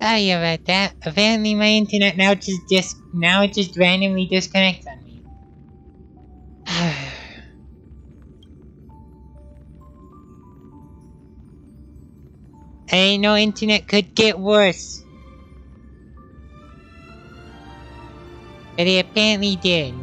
Sorry about that. Apparently my internet now it just randomly disconnects on me. I didn't know internet could get worse. But it apparently did.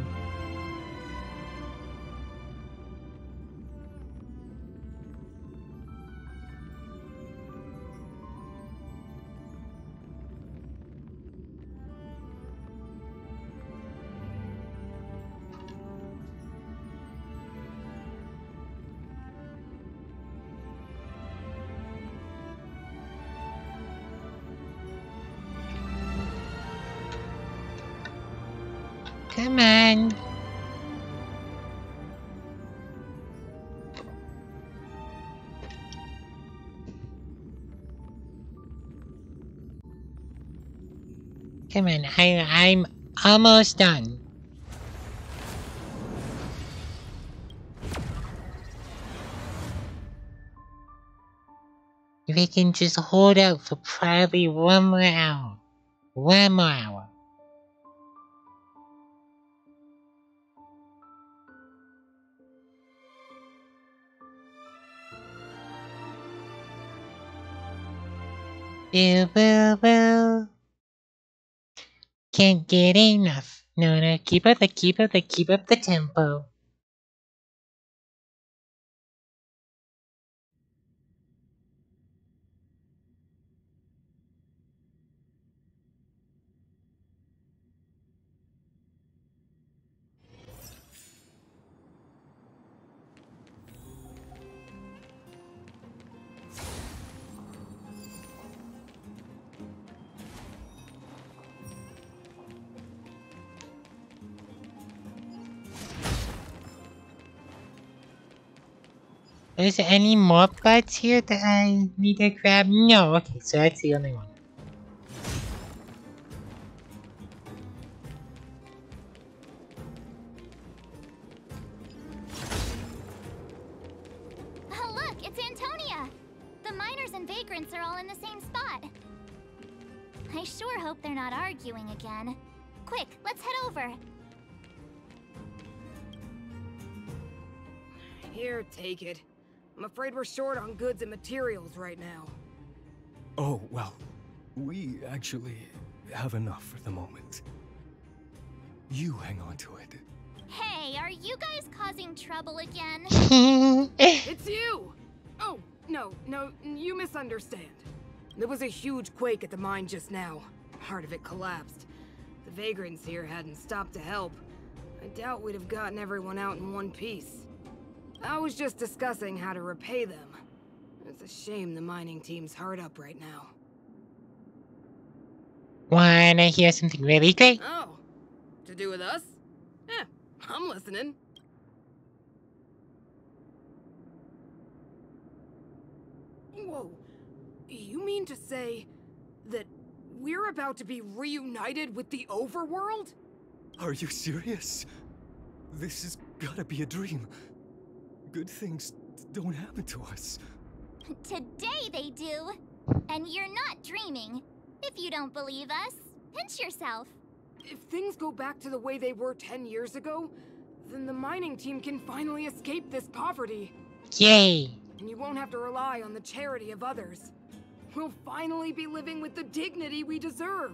Come on. Come on, I'm almost done. If we can just hold out for probably one more hour. One more hour. Boo boo boo. Can't get enough. No, keep up the tempo. Is there any more parts here that I need to grab? No, okay, so that's the only one. Oh look, it's Antonia! The miners and vagrants are all in the same spot. I sure hope they're not arguing again. Quick, let's head over. Here, take it. I'm afraid we're short on goods and materials right now. Oh, well, we actually have enough for the moment. You hang on to it. Hey, are you guys causing trouble again? It's you! Oh, no, you misunderstand. There was a huge quake at the mine just now. Part of it collapsed. The vagrants here hadn't stopped to help. I doubt we'd have gotten everyone out in one piece. I was just discussing how to repay them. It's a shame the mining team's hard up right now. Wanna hear something really great? Oh, to do with us? Eh, I'm listening. Whoa, you mean to say that we're about to be reunited with the overworld? Are you serious? This has gotta be a dream. Good things don't happen to us. Today they do. And you're not dreaming. If you don't believe us, pinch yourself. If things go back to the way they were 10 years ago, then the mining team can finally escape this poverty. Yay! And you won't have to rely on the charity of others. We'll finally be living with the dignity we deserve.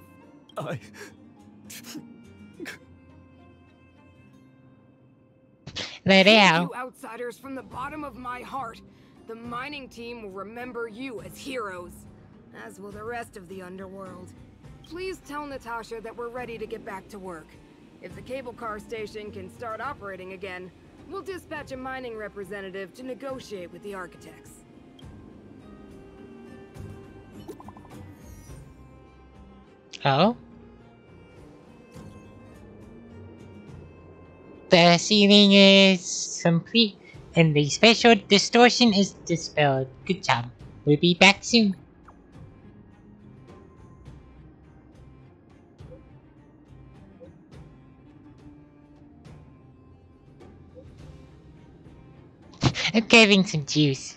Let it out. You outsiders, from the bottom of my heart, the mining team will remember you as heroes, as will the rest of the underworld. Please tell Natasha that we're ready to get back to work. If the cable car station can start operating again, we'll dispatch a mining representative to negotiate with the architects. Oh? The ceiling is complete, and the special distortion is dispelled. Good job. We'll be back soon. I'm getting some juice.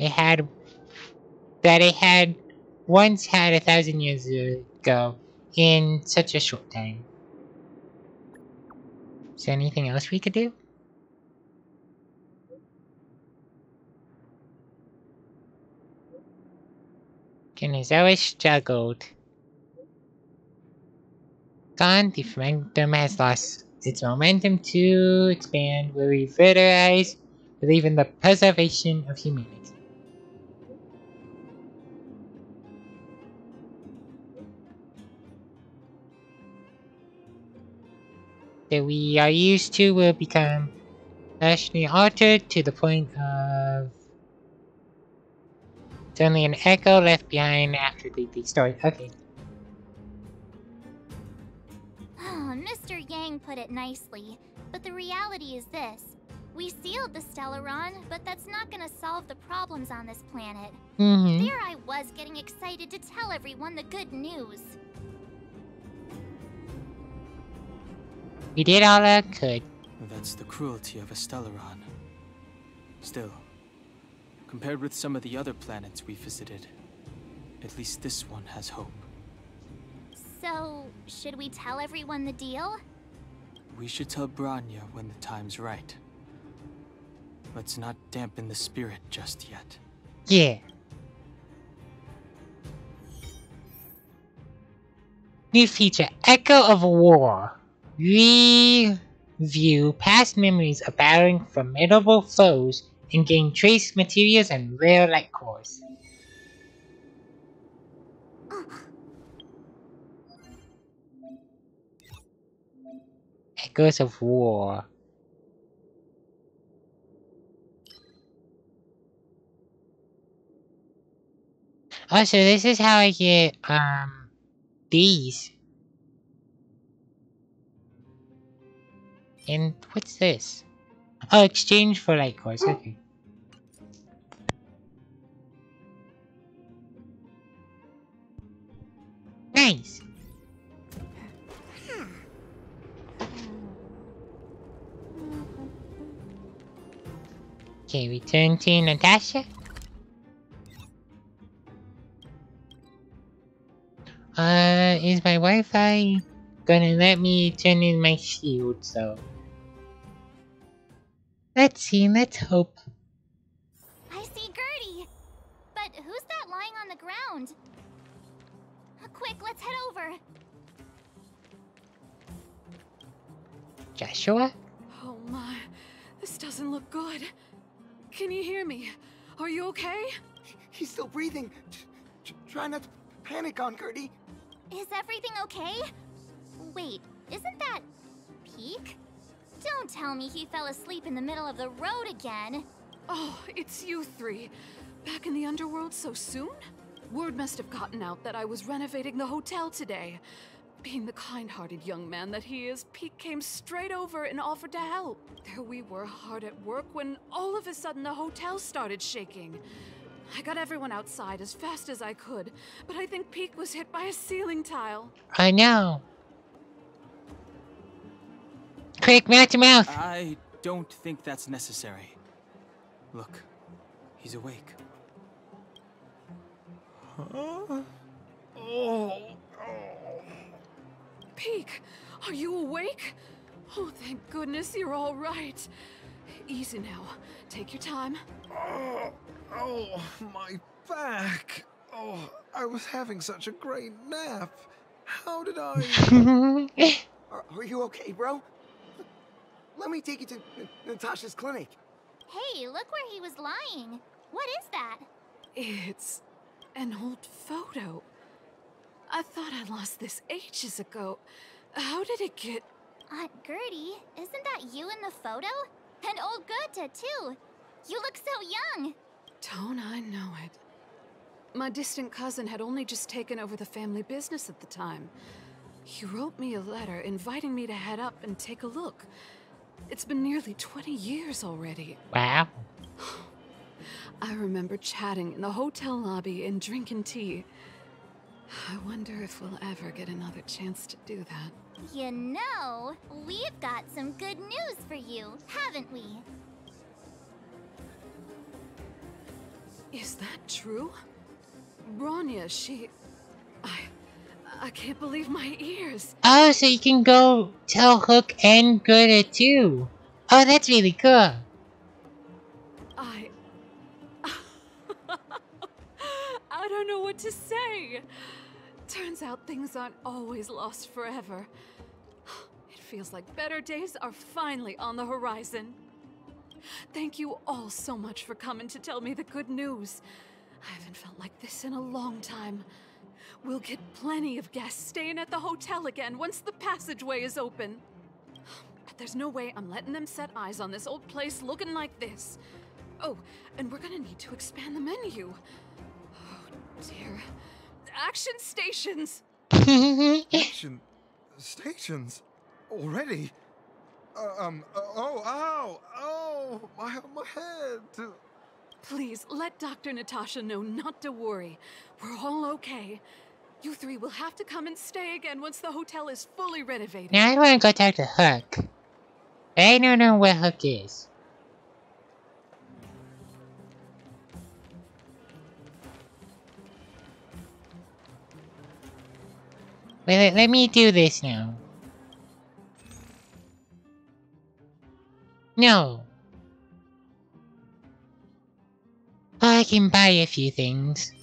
it had that it had once had 1,000 years ago in such a short time. Is there anything else we could do? Goodness, I always struggled. Gone, the momentum has lost its momentum to expand. We revitalize, believe in the preservation of humanity. That we are used to will become rationally altered to the point of it's only an echo left behind after the story. Okay. Mr. Yang put it nicely, but the reality is this. We sealed the Stellaron, but that's not gonna solve the problems on this planet. There I was getting excited to tell everyone the good news. We did all I could. That's the cruelty of a Stellaron. Still, compared with some of the other planets we visited, at least this one has hope. So, should we tell everyone the deal? We should tell Branya when the time's right. Let's not dampen the spirit just yet. Yeah. New feature, Echo of War. Review past memories of battling formidable foes and gain trace materials and rare light cores. Echoes of War. Oh, so this is how I get, these. And what's this? Oh, exchange for light cores, okay. Nice! Okay, return to Natasha. Is my Wi-Fi gonna let me turn in my shield, so... Let's see, let's hope. I see Gertie! But who's that lying on the ground? Quick, let's head over. Joshua? Oh my, this doesn't look good. Can you hear me? Are you okay? He's still breathing. Try not to panic on Gertie. Is everything okay? Wait, isn't that Peak? Don't tell me he fell asleep in the middle of the road again. Oh, it's you three. Back in the underworld so soon? Word must have gotten out that I was renovating the hotel today. Being the kind-hearted young man that he is, Peak came straight over and offered to help. There we were hard at work when all of a sudden the hotel started shaking. I got everyone outside as fast as I could, but I think Peak was hit by a ceiling tile. I know. Quick, mouth to mouth. I don't think that's necessary. Look, he's awake. Huh? Oh. Peak, are you awake? Oh, thank goodness you're all right. Easy now. Take your time. Oh, my back. Oh, I was having such a great nap. How did I... Are you okay, bro? Let me take you to Natasha's clinic. Hey, look where he was lying. What is that? It's an old photo. I thought I lost this ages ago. How did it get... Aunt Gertie, isn't that you in the photo? And old Goethe, too. You look so young. Don't I know it? My distant cousin had only just taken over the family business at the time. He wrote me a letter inviting me to head up and take a look. It's been nearly 20 years already. Wow. I remember chatting in the hotel lobby and drinking tea. I wonder if we'll ever get another chance to do that. You know, we've got some good news for you, haven't we? Is that true? Bronya, she... I can't believe my ears. Oh, so you can go tell Hook and Gerda too. Oh, that's really cool. I don't know what to say. Turns out things aren't always lost forever. It feels like better days are finally on the horizon. Thank you all so much for coming to tell me the good news. I haven't felt like this in a long time. We'll get plenty of guests staying at the hotel again once the passageway is open. But there's no way I'm letting them set eyes on this old place looking like this. Oh, and we're gonna need to expand the menu. Oh, dear. Action stations! Action stations? Already? My head. Please, let Dr. Natasha know not to worry. We're all okay. You three will have to come and stay again once the hotel is fully renovated. Now I want to go talk to Hook. I don't know where Hook is. Wait, let me do this now. No. I can buy a few things.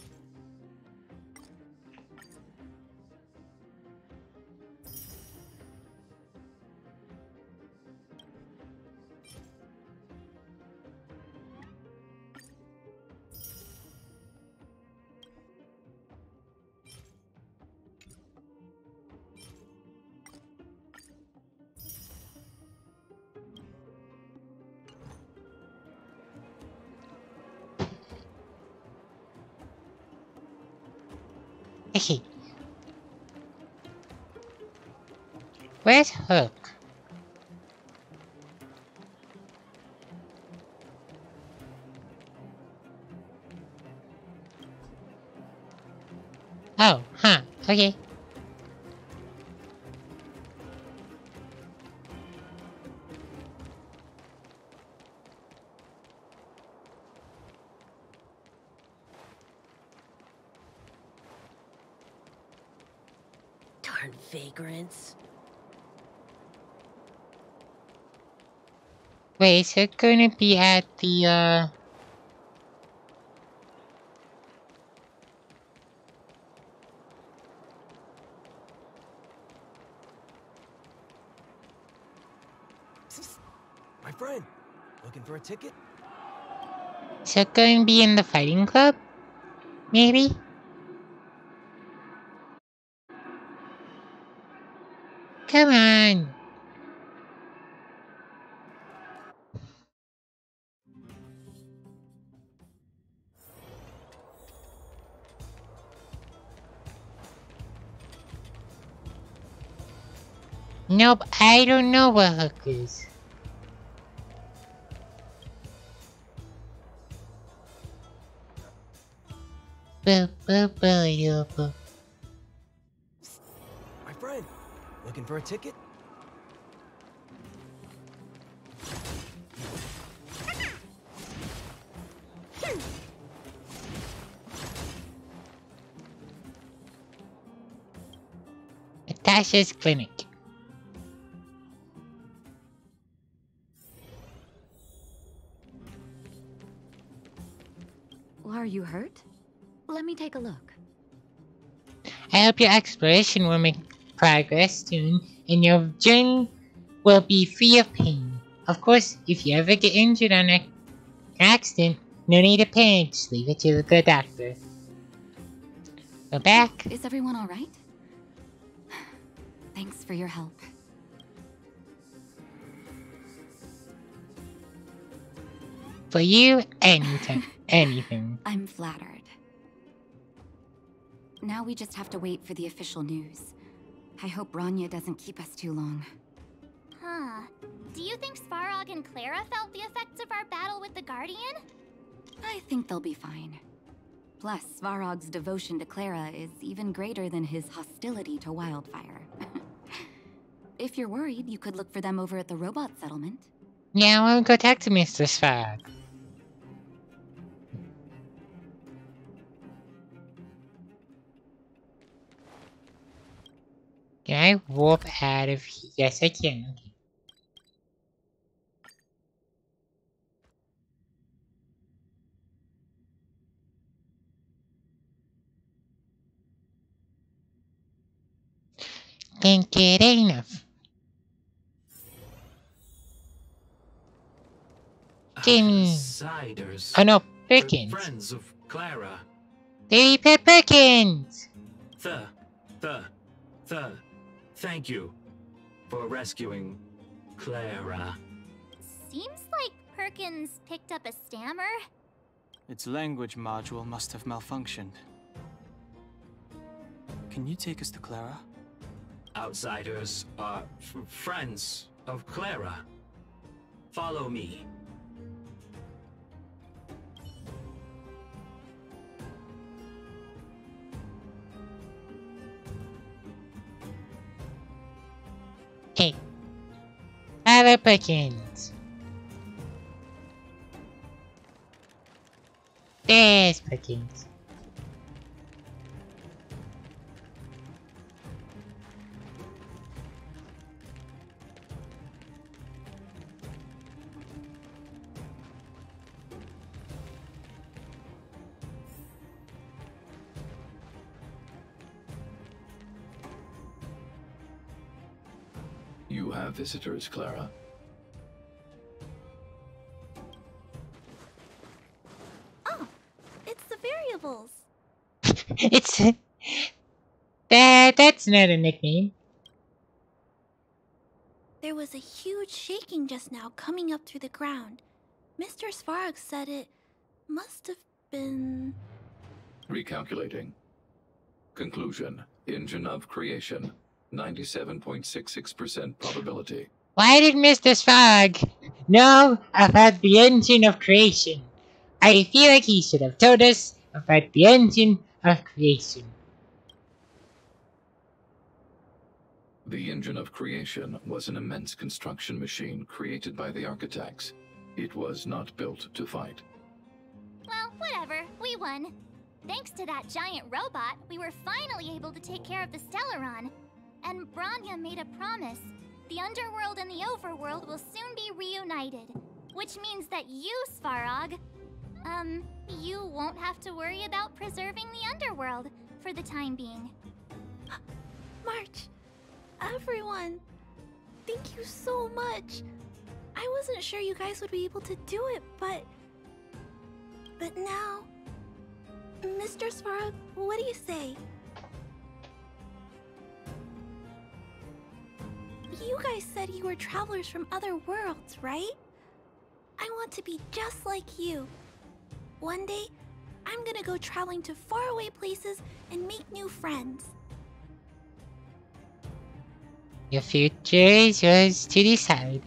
Hey. Where's Hook? Oh, huh, okay. Darn vagrants. Wait, is Hook gonna be at the, My friend, looking for a ticket? Is Hook gonna be in the fighting club? Maybe? Come on! Nope, I don't know where Hook is. Boop, boop, boop, boop. My friend, looking for a ticket? Natasha's clinic. Are you hurt? Let me take a look. I hope your exploration will make progress soon, and your journey will be free of pain. Of course, if you ever get injured on an accident, no need to panic, just leave it to the good doctor. Go back. Is everyone alright? Thanks for your help. For you, anything. Anything. I'm flattered. Now we just have to wait for the official news. I hope Bronya doesn't keep us too long. Huh. Do you think Svarog and Clara felt the effects of our battle with the Guardian? I think they'll be fine. Plus, Svarog's devotion to Clara is even greater than his hostility to Wildfire. If you're worried, you could look for them over at the robot settlement. Yeah, I want to go talk to Mr. Svarog. Can I warp out of here? Yes, I can. Can't get enough. Gimme. Outsiders. Oh no, Perkins. Friends of Clara. Baby Pet Perkins! Thank you for rescuing Clara. Seems like Perkins picked up a stammer. Its language module must have malfunctioned. Can you take us to Clara? Outsiders are friends of Clara. Follow me. Hey. Tyler Perkins. There's Perkins. You have visitors, Clara. Oh, it's the variables. It's... That's not a nickname. There was a huge shaking just now coming up through the ground. Mr. Svarog said it must have been... Recalculating. Conclusion. Engine of creation. 97.66% probability. Why did Mr. Sfog know about the engine of creation? I feel like he should have told us about the engine of creation. The engine of creation was an immense construction machine created by the architects. It was not built to fight. Well, whatever. We won. Thanks to that giant robot, we were finally able to take care of the Stellaron. And Branya made a promise. The underworld and the overworld will soon be reunited. Which means that you, Svarog, you won't have to worry about preserving the underworld for the time being. March, everyone, thank you so much. I wasn't sure you guys would be able to do it, but now... Mr. Svarog, what do you say? You guys said you were travelers from other worlds, right? I want to be just like you. One day, I'm gonna go traveling to faraway places and make new friends. Your future is yours to decide.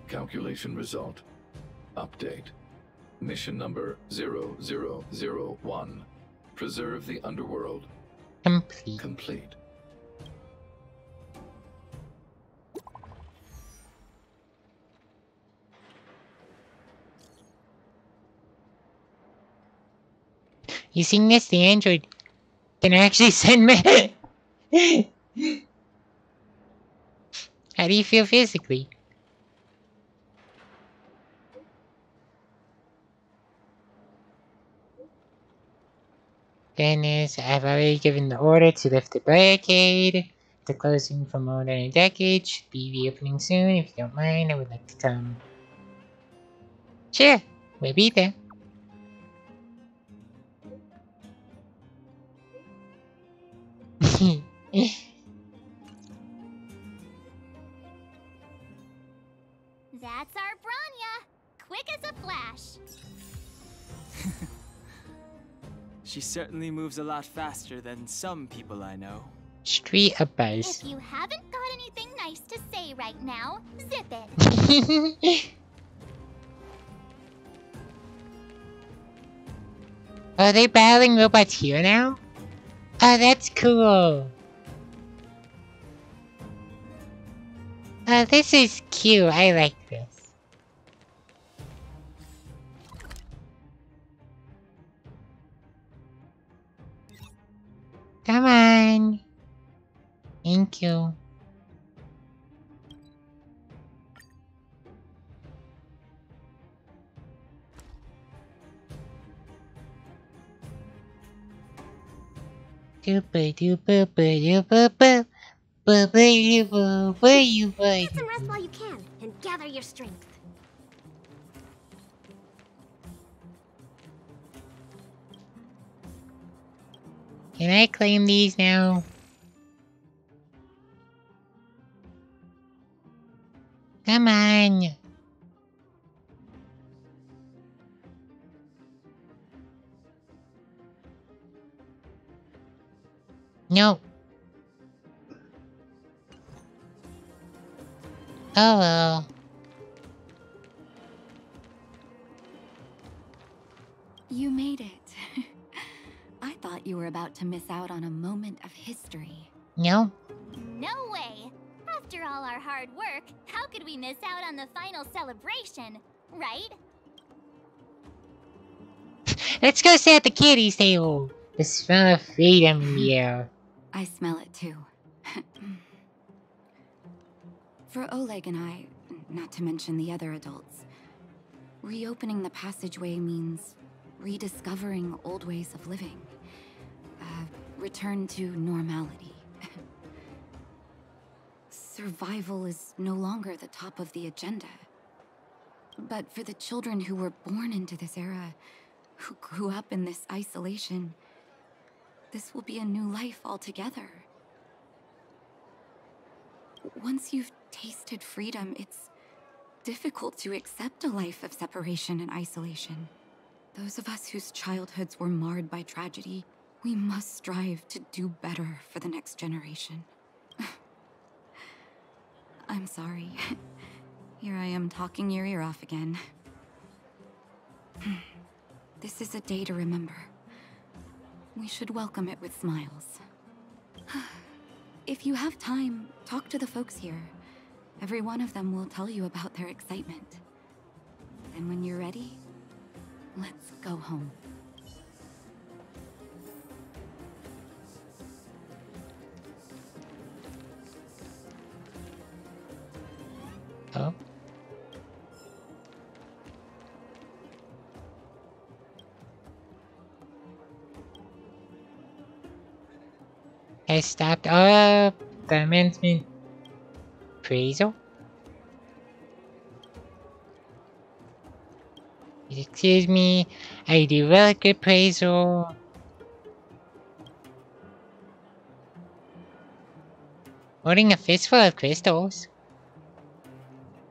Calculation result. Update. Mission number 0001. Preserve the underworld. Complete. Complete. Using this, the android can actually send me. How do you feel physically? Dennis, I've already given the order to lift the barricade. The closing for more than a decade should be reopening soon. If you don't mind, I would like to come. Sure, we'll be there. That's our Branya! Quick as a flash! She certainly moves a lot faster than some people I know. Street abuzz. If you haven't got anything nice to say right now, zip it! Are they battling robots here now? Oh, that's cool. Oh, this is cute. I like this. Come on. Thank you. Get some rest while you can, and gather your strength. Can I claim these now? Come on. No. Oh well. You made it. I thought you were about to miss out on a moment of history. No. No way! After all our hard work, how could we miss out on the final celebration, right? Let's go sit at the kiddies table. The smell of freedom in the air. I smell it too. For Oleg and I, not to mention the other adults, reopening the passageway means rediscovering old ways of living. Return to normality. Survival is no longer the top of the agenda. But for the children who were born into this era, who grew up in this isolation, this will be a new life altogether. Once you've tasted freedom, it's difficult to accept a life of separation and isolation. Those of us whose childhoods were marred by tragedy, we must strive to do better for the next generation. I'm sorry. Here I am talking your ear off again. This is a day to remember. We should welcome it with smiles. If you have time, talk to the folks here. Every one of them will tell you about their excitement. And when you're ready, let's go home. Oh. I stopped up the amendment appraisal. Excuse me, I do work appraisal. Holding a fistful of crystals.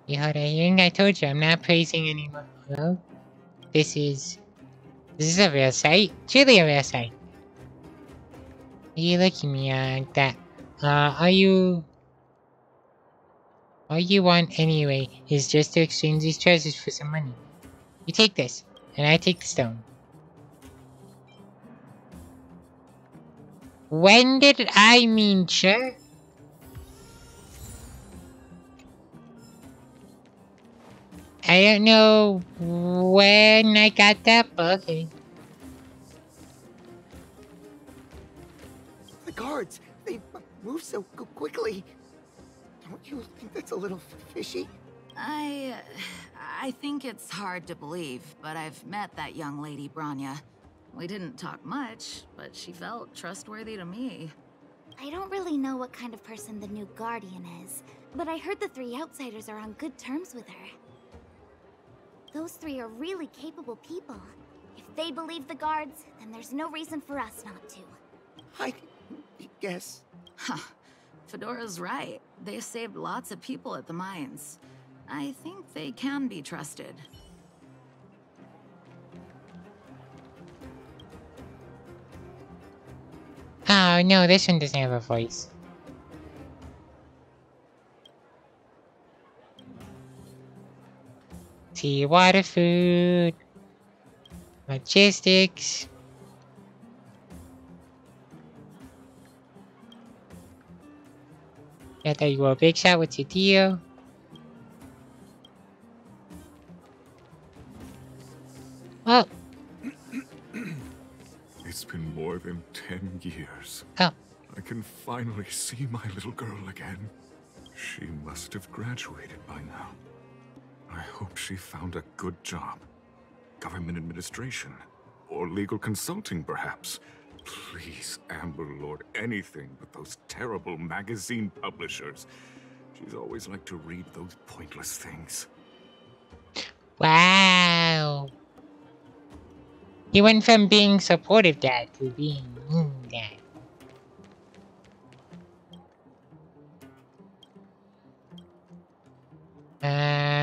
You heard a hearing? I told you I'm not praising anyone. Well, this is a rare sight. Truly a rare sight. Are you looking at me like that? All you want anyway is just to exchange these treasures for some money. You take this, and I take the stone. When did I mean, sure? I don't know when I got that, but okay. The guards, they move so quickly. Don't you think that's a little fishy? I think it's hard to believe, but I've met that young lady, Branya. We didn't talk much, but she felt trustworthy to me. I don't really know what kind of person the new Guardian is, but I heard the three outsiders are on good terms with her. Those three are really capable people. If they believe the guards, then there's no reason for us not to. I guess. Huh. Fedora's right. They saved lots of people at the mines. I think they can be trusted. Oh no, this one doesn't have a voice. Sea water food. Logistics. I thought you were a big shot. What's your deal? It It's been more than 10 years. Oh. I can finally see my little girl again. She must have graduated by now. I hope she found a good job. Government administration. Or legal consulting, perhaps. Please, Amber Lord, anything but those terrible magazine publishers. She's always liked to read those pointless things. Wow. He went from being supportive dad to being mean dad.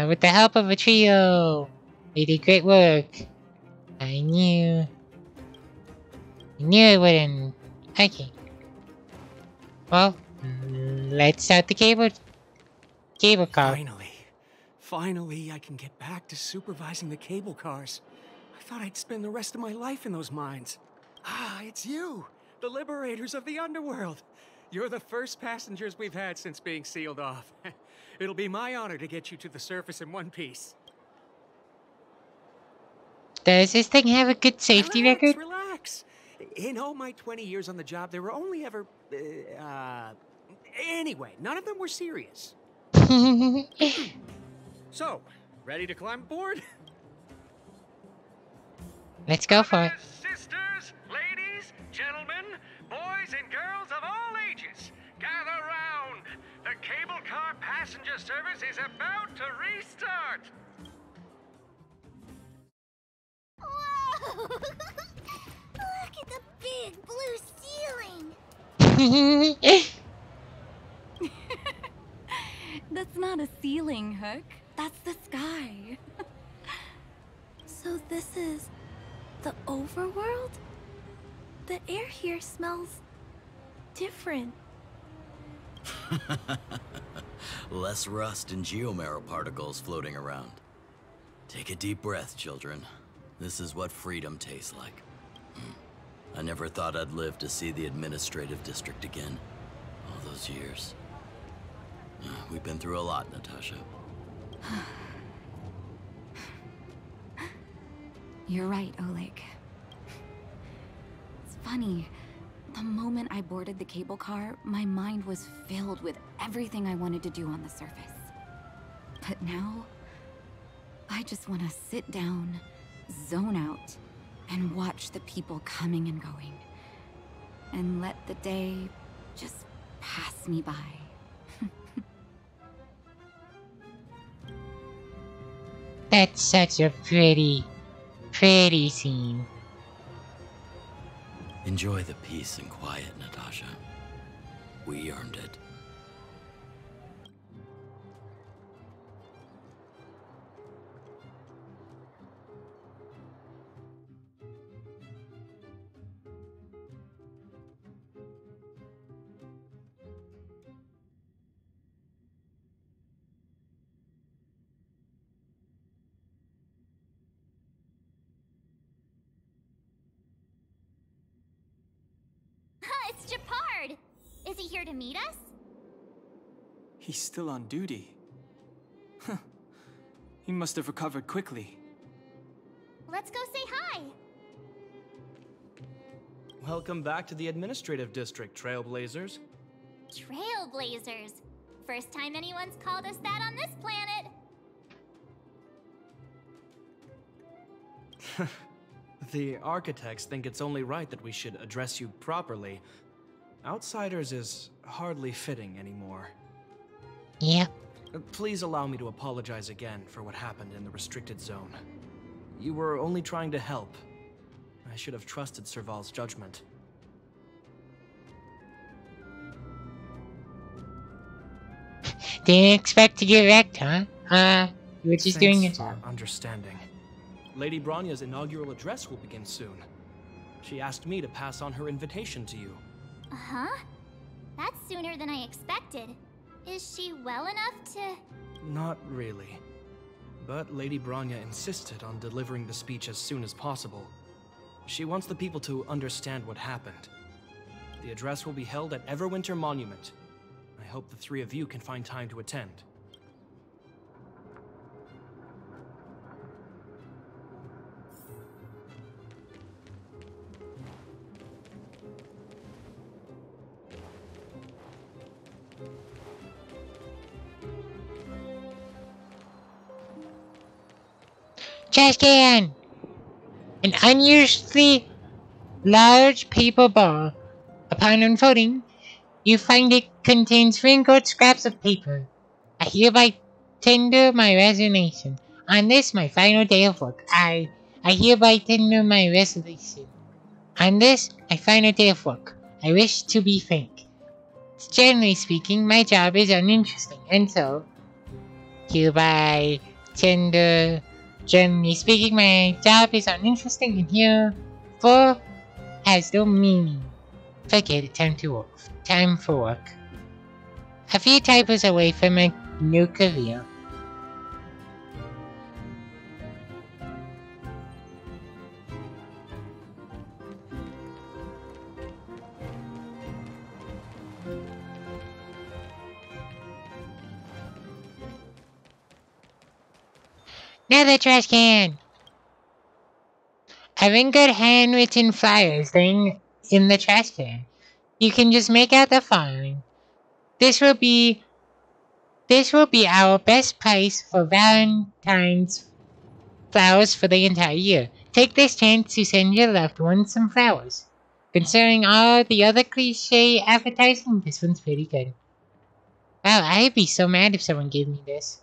With the help of a trio, they did great work. I knew it wouldn't. Okay. Well, let's start the cable car. Finally, I can get back to supervising the cable cars. I thought I'd spend the rest of my life in those mines. Ah, it's you, the liberators of the underworld. You're the first passengers we've had since being sealed off. It'll be my honor to get you to the surface in one piece. Does this thing have a good safety record? Relax. In all my 20 years on the job, there were only ever... Anyway, none of them were serious. So, ready to climb aboard? Let's go for it. Sisters, ladies, gentlemen, boys and girls of all ages, gather round. The cable car passenger service is about to restart. Whoa! Look at the big blue ceiling. That's not a ceiling, Hook. That's the sky. So this is the overworld? The air here smells different. Less rust and geomarrow particles floating around. Take a deep breath, children. This is what freedom tastes like. I never thought I'd live to see the administrative district again. All those years. We've been through a lot, Natasha. You're right, Oleg. It's funny. The moment I boarded the cable car, my mind was filled with everything I wanted to do on the surface. But now, I just want to sit down, zone out, and watch the people coming and going. And let the day just pass me by. That's such a pretty scene. Enjoy the peace and quiet, Natasha. We earned it. It's Japard! Is he here to meet us? He's still on duty. Huh. He must have recovered quickly. Let's go say hi! Welcome back to the administrative district, Trailblazers. Trailblazers. First time anyone's called us that on this planet. The architects think it's only right that we should address you properly. Outsiders is hardly fitting anymore. Yeah. Please allow me to apologize again for what happened in the restricted zone. You were only trying to help. I should have trusted Serval's judgment. Didn't expect to get wrecked, huh? You were just doing your Thanks job. for understanding. Lady Bronya's inaugural address will begin soon. She asked me to pass on her invitation to you. Uh-huh. That's sooner than I expected. Is she well enough to... Not really. But Lady Bronya insisted on delivering the speech as soon as possible. She wants the people to understand what happened. The address will be held at Everwinter Monument. I hope the three of you can find time to attend. Trash can! An unusually large paper ball. Upon unfolding, you find it contains wrinkled scraps of paper. I hereby tender my resignation. On this, my final day of work, I hereby tender my resignation. On this, my final day of work, I wish to be frank. Generally speaking, my job is uninteresting, and so, hereby tender. Generally speaking, my job is uninteresting, and herefore has no meaning. Forget it, time to work. Time for work. A few typos away from my new career. Another trash can! A wrinkled handwritten flyer thing in the trash can. You can just make out the following. This will be our best price for Valentine's flowers for the entire year. Take this chance to send your loved ones some flowers. Considering all the other cliche advertising, this one's pretty good. Wow, I'd be so mad if someone gave me this.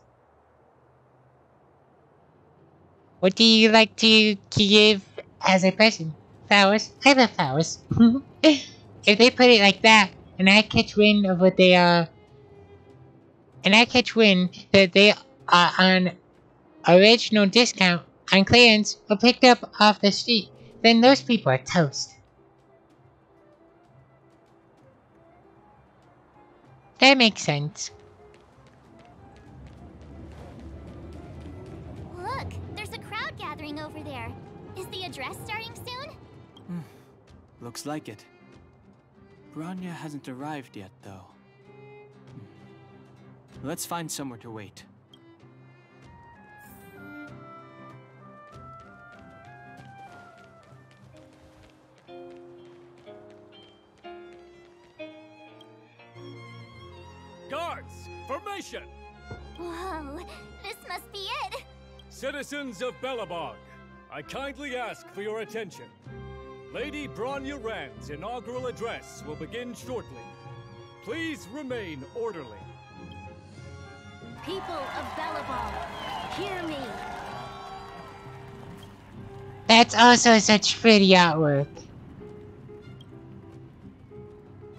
What do you like to give as a present? Flowers? I love flowers. If they put it like that, and I catch wind of what they are, and I catch wind that they are on original discount, on clearance, or picked up off the street, then those people are toast. That makes sense. Look, there's a crowd gathering over there. Is the address starting soon? Looks like it. Bronya hasn't arrived yet, though. Let's find somewhere to wait. Guards, formation! Whoa, this must be it! Citizens of Belobog, I kindly ask for your attention. Lady Bronya Rand's inaugural address will begin shortly. Please remain orderly. People of Belobog, hear me. That's also such pretty artwork.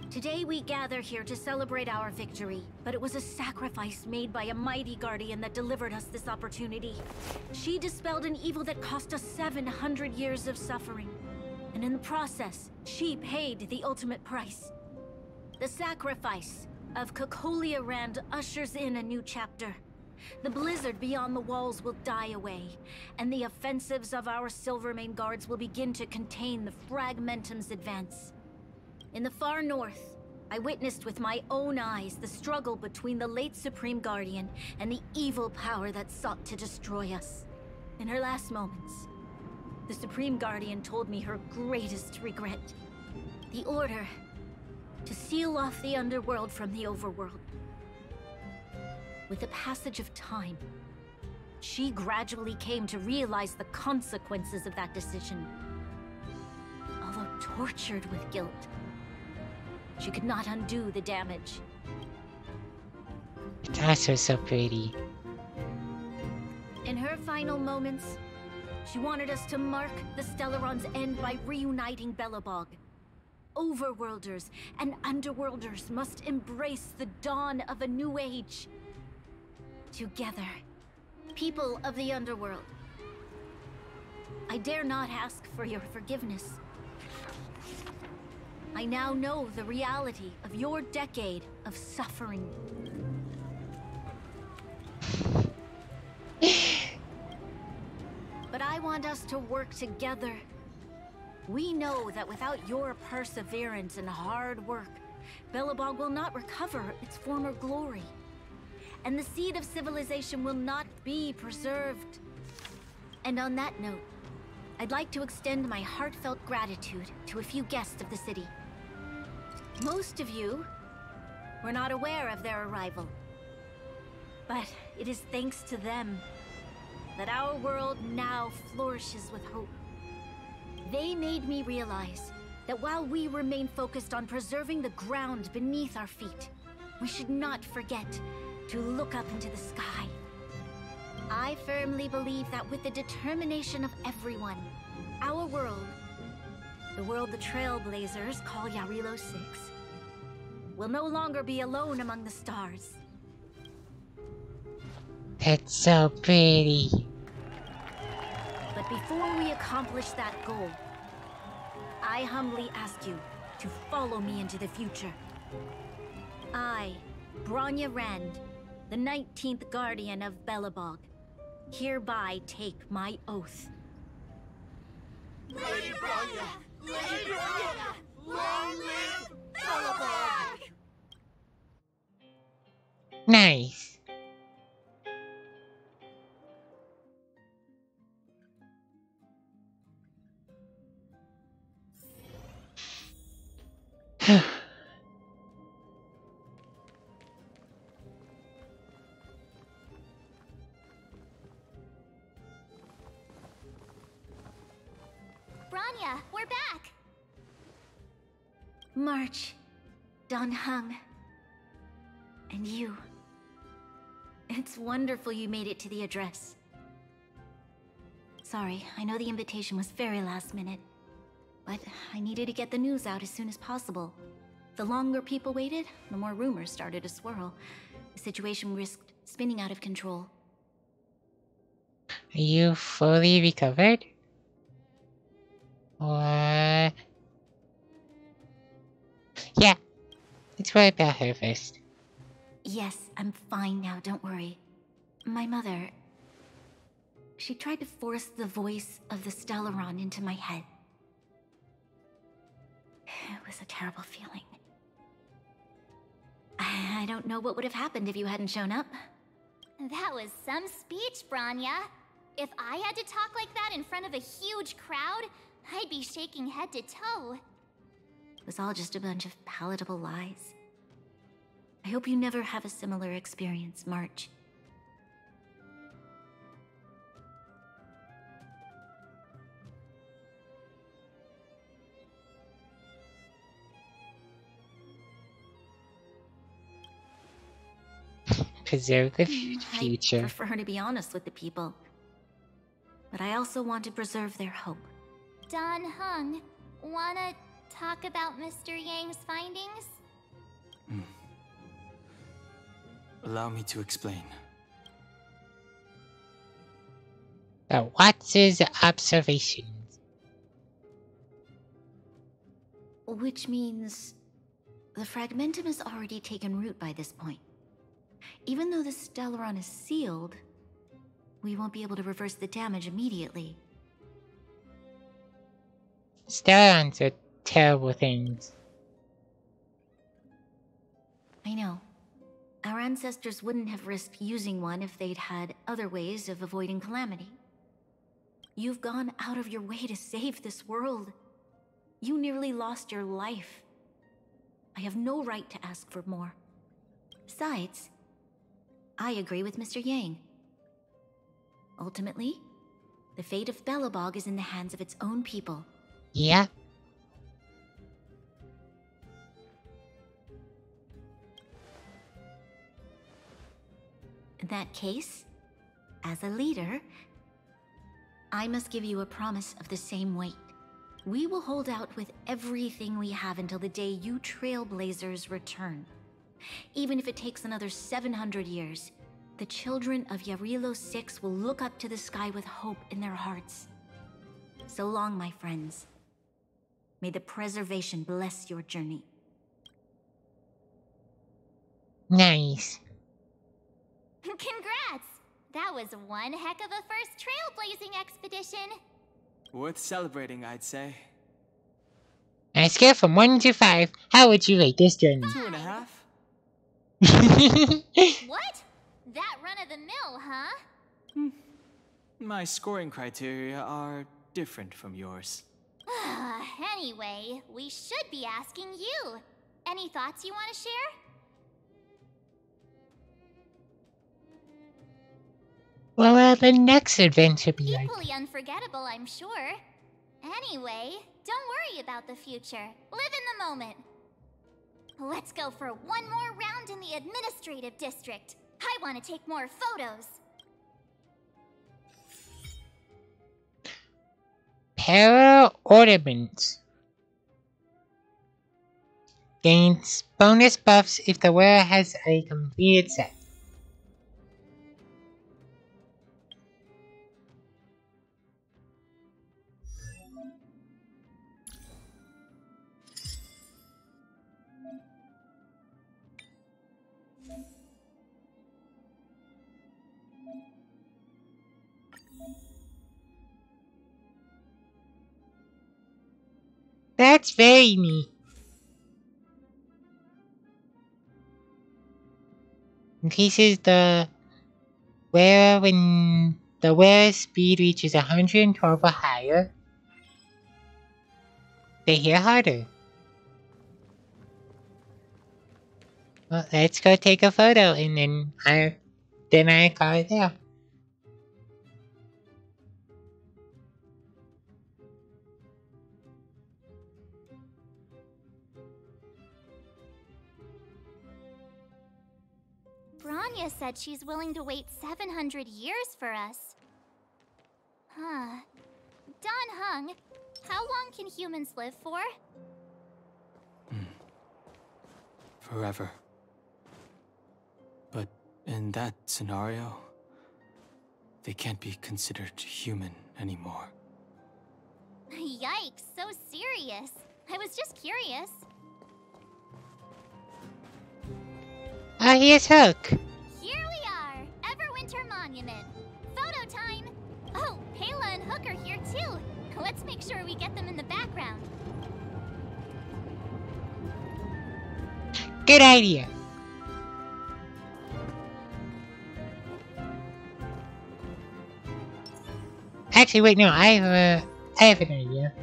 Today we gather here to celebrate our victory, but it was a sacrifice made by a mighty guardian that delivered us this opportunity. She dispelled an evil that cost us 700 years of suffering. And in the process, she paid the ultimate price. The sacrifice of Cocolia Rand ushers in a new chapter. The blizzard beyond the walls will die away, and the offensives of our Silvermane guards will begin to contain the Fragmentum's advance. In the far north, I witnessed with my own eyes the struggle between the late Supreme Guardian and the evil power that sought to destroy us. In her last moments, the Supreme Guardian told me her greatest regret. The order to seal off the underworld from the overworld. With the passage of time, she gradually came to realize the consequences of that decision. Although tortured with guilt, she could not undo the damage. It's also so pretty. In her final moments, she wanted us to mark the Stellaron's end by reuniting Belobog. Overworlders and Underworlders must embrace the dawn of a new age. Together, people of the Underworld, I dare not ask for your forgiveness. I now know the reality of your decade of suffering. But I want us to work together. We know that without your perseverance and hard work, Belobog will not recover its former glory. And the seed of civilization will not be preserved. And on that note, I'd like to extend my heartfelt gratitude to a few guests of the city. Most of you were not aware of their arrival. But it is thanks to them that our world now flourishes with hope. They made me realize that while we remain focused on preserving the ground beneath our feet, we should not forget to look up into the sky. I firmly believe that with the determination of everyone, our world, the world the Trailblazers call Yarilo 6, will no longer be alone among the stars. That's so pretty. But before we accomplish that goal, I humbly ask you to follow me into the future. I, Bronya Rand, the 19th Guardian of Belobog, hereby take my oath. Lady Bronya! Lady Bronya! Long live Belobog! Nice. Bronya, we're back! March, Don Hung, and you. It's wonderful you made it to the address. Sorry, I know the invitation was very last minute, but I needed to get the news out as soon as possible. The longer people waited, the more rumors started to swirl. The situation risked spinning out of control. Are you fully recovered? Or... Yeah, let's worry about her first. Yes, I'm fine now, don't worry. My mother... She tried to force the voice of the Stellaron into my head. It was a terrible feeling. I don't know what would have happened if you hadn't shown up. That was some speech, Bronya. If I had to talk like that in front of a huge crowd, I'd be shaking head to toe. It was all just a bunch of palatable lies. I hope you never have a similar experience, March. Preserve the future. I prefer to be honest with the people. But I also want to preserve their hope. Don Hung, wanna talk about Mr. Yang's findings? Allow me to explain. What's his observations? Which means the fragmentum has already taken root by this point. Even though the Stellaron is sealed, we won't be able to reverse the damage immediately. Stellarons are terrible things. I know. Our ancestors wouldn't have risked using one if they'd had other ways of avoiding calamity. You've gone out of your way to save this world. You nearly lost your life. I have no right to ask for more. Besides, I agree with Mr. Yang. Ultimately, the fate of Belobog is in the hands of its own people. Yeah. In that case, as a leader, I must give you a promise of the same weight. We will hold out with everything we have until the day you Trailblazers return. Even if it takes another 700 years, the children of Yarilo 6 will look up to the sky with hope in their hearts. So long, my friends. May the preservation bless your journey. Nice. Congrats! That was one heck of a first trailblazing expedition. Worth celebrating, I'd say. On a scale from 1 to 5, how would you rate this journey? 2.5. What? That run-of-the-mill, huh? My scoring criteria are different from yours. Anyway, we should be asking you. Any thoughts you want to share? Well, the next adventure be like? Equally unforgettable, I'm sure. Anyway, don't worry about the future. Live in the moment. Let's go for one more round in the administrative district. I want to take more photos. Para ornaments. Gains bonus buffs if the wearer has a completed set. That's very neat. Increases the wearer when the wearer's speed reaches 112 or higher. They hit harder. Well, let's go take a photo and then I call it there. Branya said she's willing to wait 700 years for us. Huh. Don Hung, how long can humans live for? Forever. But in that scenario, they can't be considered human anymore. Yikes, so serious. I was just curious. Ah, here's Hook. Here we are, Everwinter Monument. Photo time! Oh, Payla and Hook are here too. Let's make sure we get them in the background. Good idea. Actually, wait, no, I have an idea.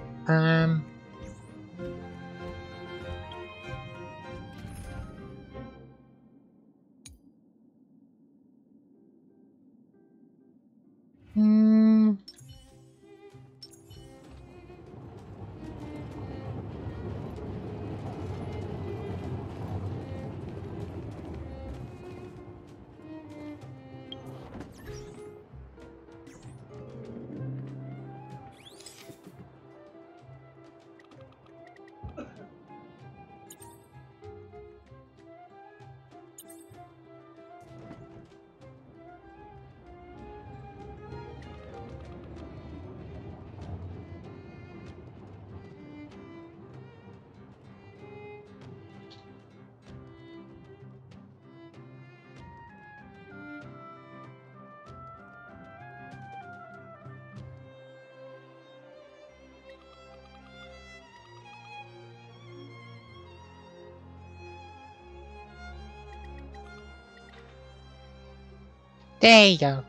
There you go.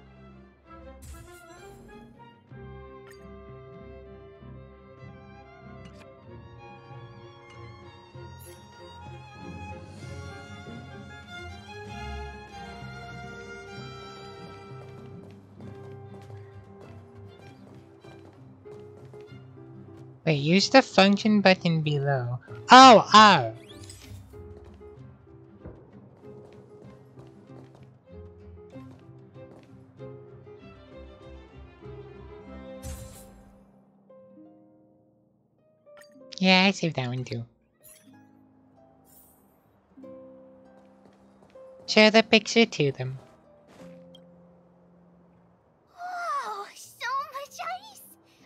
Wait, use the function button below. Oh, R. Yeah, I saved that one too. Share the picture to them. Whoa, so much ice!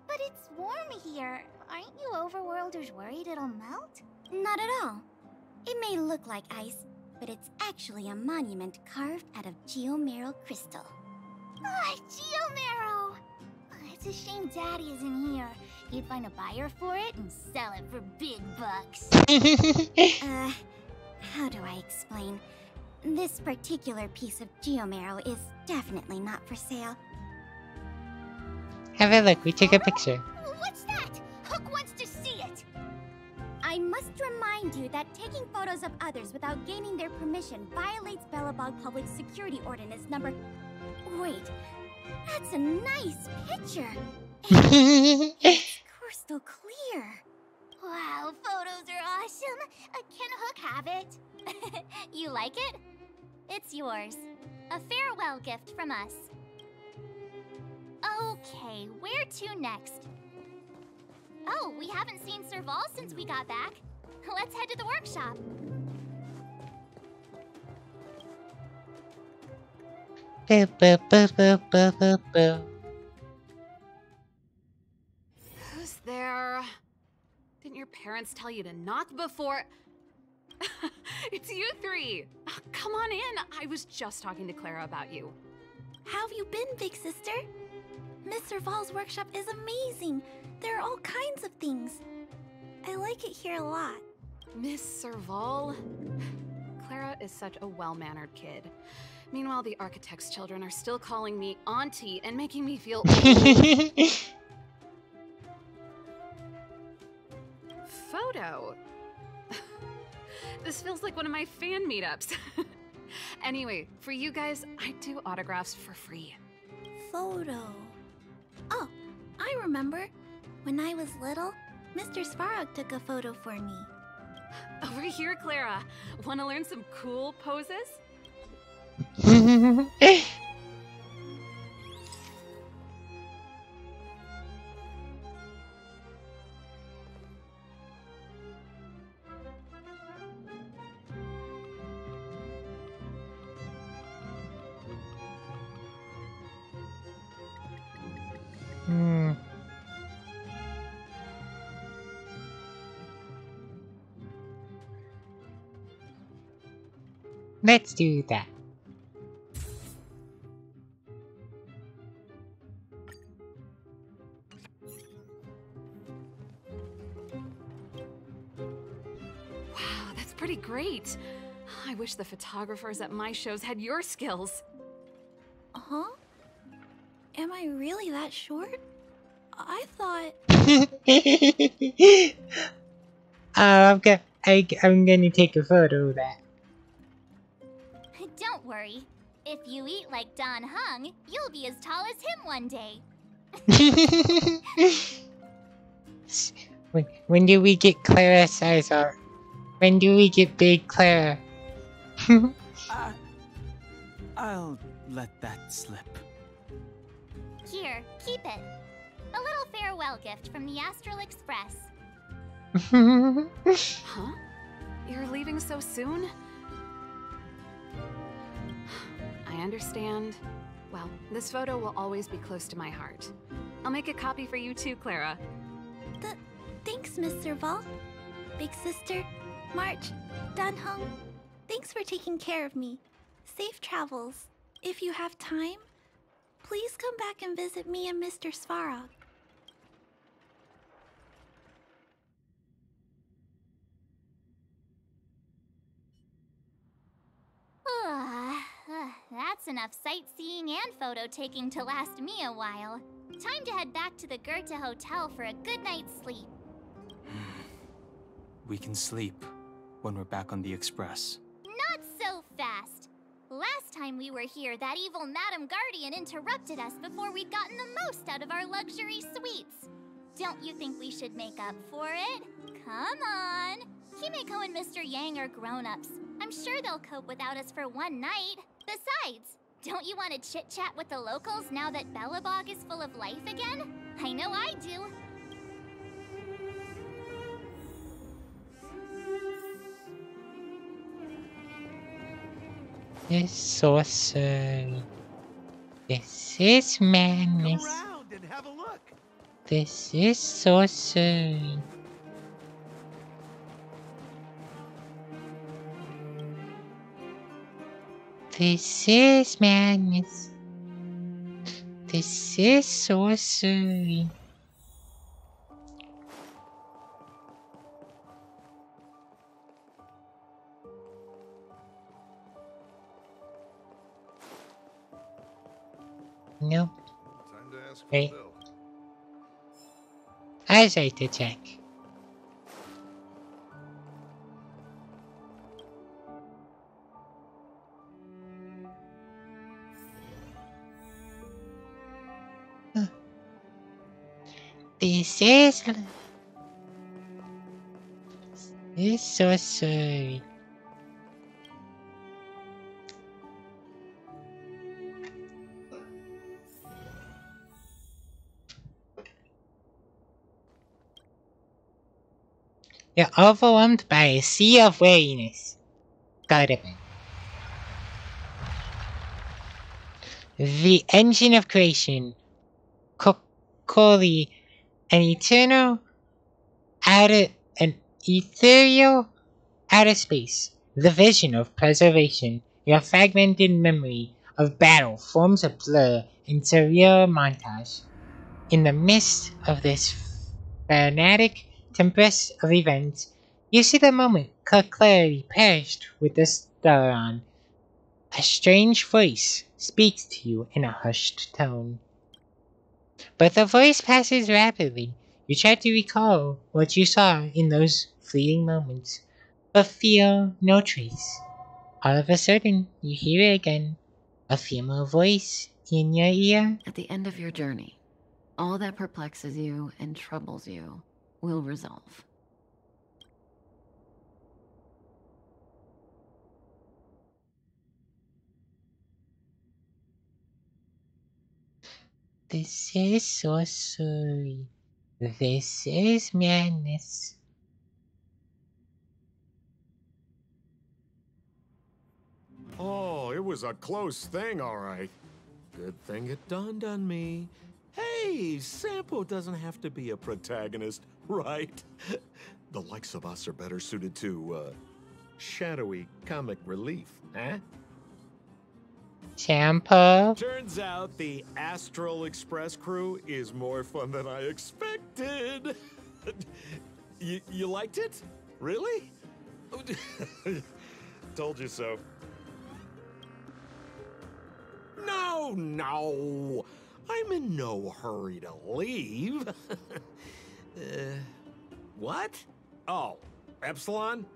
But it's warm here. Aren't you overworlders worried it'll melt? Not at all. It may look like ice, but it's actually a monument carved out of geomeral crystal. Ah, Geomero! It's a shame Daddy isn't here. He'd find a buyer for it and sell it for big bucks. How do I explain? This particular piece of geomero is definitely not for sale. Have a look, we took a picture. What's that? Hook wants to see it! I must remind you that taking photos of others without gaining their permission violates Belobog Public Security Ordinance number... Wait, That's a nice picture. It's crystal clear. Wow, photos are awesome. Can Hook have it? You like it? It's yours. A farewell gift from us. Okay, where to next? Oh, we haven't seen Serval since we got back. Let's head to the workshop. Who's there? Didn't your parents tell you to knock before? It's you three! Come on in! I was just talking to Clara about you. How have you been, big sister? Miss Serval's workshop is amazing. There are all kinds of things. I like it here a lot. Miss Serval? Clara is such a well-mannered kid. Meanwhile, the architect's children are still calling me auntie and making me feel old. Photo? This feels like one of my fan meetups. Anyway, for you guys, I do autographs for free. Photo. Oh, I remember. When I was little, Mr. Svarog took a photo for me. Over here, Clara. Want to learn some cool poses? Let's do that. Wow, that's pretty great. I wish the photographers at my shows had your skills. Huh? Am I really that short? I thought... I'm gonna take a photo of that. Don't worry. If you eat like Don Hung, you'll be as tall as him one day. When do we get Clara size art? When do we get big Clara? I'll let that slip. Here, keep it. A little farewell gift from the Astral Express. Huh? You're leaving so soon? I understand. Well, this photo will always be close to my heart. I'll make a copy for you too, Clara. Thanks, Miss Serval. Big sister, March, Dunhung. Thanks for taking care of me. Safe travels. If you have time, please come back and visit me and Mr. Svarog. That's enough sightseeing and photo taking to last me a while. Time to head back to the Goethe Hotel for a good night's sleep. We can sleep when we're back on the Express. Not so fast. Last time we were here, that evil Madam Guardian interrupted us before we'd gotten the most out of our luxury suites. Don't you think we should make up for it? Come on. Himeko and Mr. Yang are grown-ups. I'm sure they'll cope without us for one night. Besides, don't you want to chit-chat with the locals now that Belobog is full of life again? I know I do. This sorcery. This is madness. Come around and have a look. This is sorcery. This is madness. This is sorcery. No. Time to ask for Wait. Bill. I say to check. This is so sorry. You're overwhelmed by a sea of weariness. Gotta be. The engine of creation, Kokori, an ethereal outer space, the vision of preservation, your fragmented memory of battle forms a blur in surreal montage. In the midst of this fanatic tempest of events, you see the moment clearly perished with the Staron. A strange voice speaks to you in a hushed tone. But the voice passes rapidly. You try to recall what you saw in those fleeting moments, but feel no trace. All of a sudden, you hear it again, a female voice in your ear. At the end of your journey, all that perplexes you and troubles you will resolve. This is sorcery. This is madness. Oh, it was a close thing, all right. Good thing it dawned on me. Hey, Sampo doesn't have to be a protagonist, right? The likes of us are better suited to, shadowy comic relief, huh? Sampo? Turns out the Astral Express crew is more fun than I expected. You liked it? Really? Told you so. No. I'm in no hurry to leave. What? Oh, Epsilon?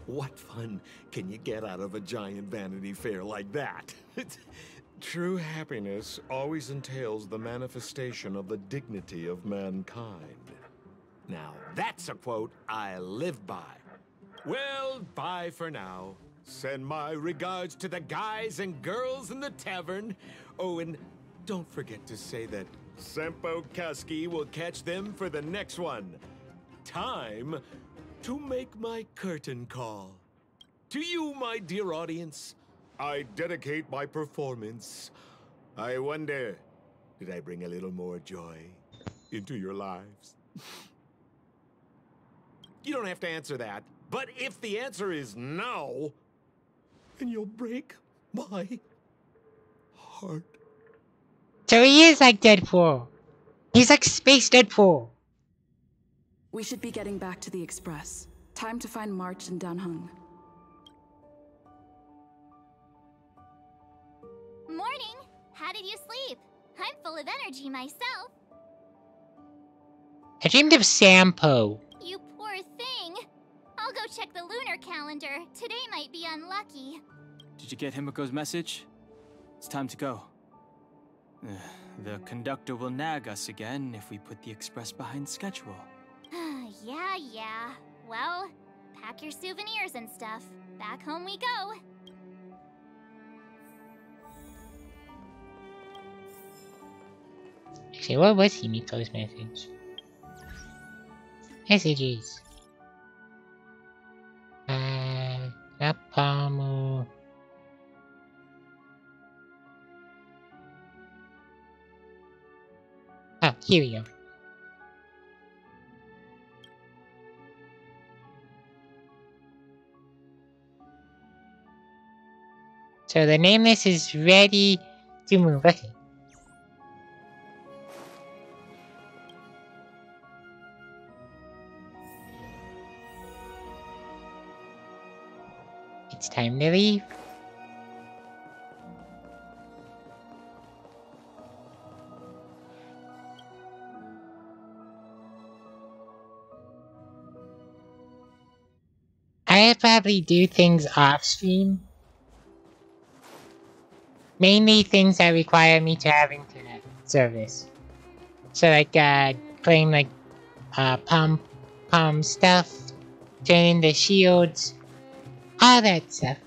What fun can you get out of a giant Vanity Fair like that? True happiness always entails the manifestation of the dignity of mankind. Now, that's a quote I live by. Well, bye for now. Send my regards to the guys and girls in the tavern. Oh, and don't forget to say that Sempo Kasky will catch them for the next one. Time to make my curtain call. To you, my dear audience, I dedicate my performance. I wonder, did I bring a little more joy into your lives? You don't have to answer that, but if the answer is no, then you'll break my heart. So he is like Deadpool. He's like Space Deadpool. We should be getting back to the Express. Time to find March and Dunhung. Morning! How did you sleep? I'm full of energy myself. I dreamed of Sampo. You poor thing. I'll go check the lunar calendar. Today might be unlucky. Did you get Himiko's message? It's time to go. The conductor will nag us again if we put the express behind schedule. Yeah. Well, pack your souvenirs and stuff. Back home we go. Actually, what was Himiko's message? Messages. Napamu. Ah, here we go. So the nameless is ready to move. Okay. It's time to leave. I probably do things off stream. Mainly things that require me to have internet service. So like playing like pump stuff, turning the shields, all that stuff.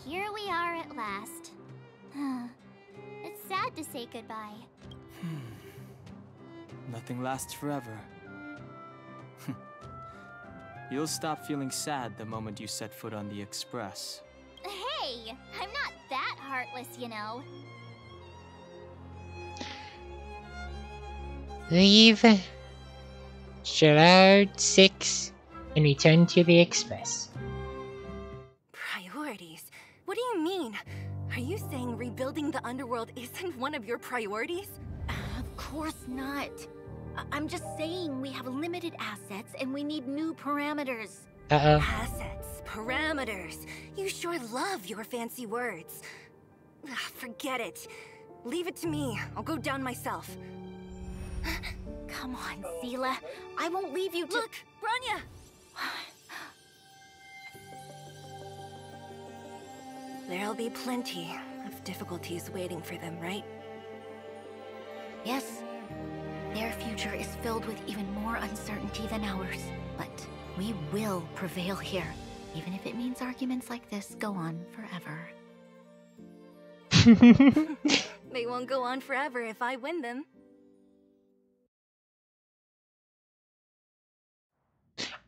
Here we are at last. It's sad to say goodbye. Nothing lasts forever. You'll stop feeling sad the moment you set foot on the Express. Hey, I'm not that heartless, you know. Leave Gerard 6 and return to the Express. Priorities? What do you mean? Are you saying rebuilding the underworld isn't one of your priorities? Of course not. I'm just saying we have limited assets and we need new parameters. Assets, parameters. You sure love your fancy words. Forget it. Leave it to me. I'll go down myself. Come on, Seela. I won't leave you to— Look, Bronya! There'll be plenty of difficulties waiting for them, right? Yes. Their future is filled with even more uncertainty than ours. But we will prevail here, even if it means arguments like this go on forever. They won't go on forever if I win them.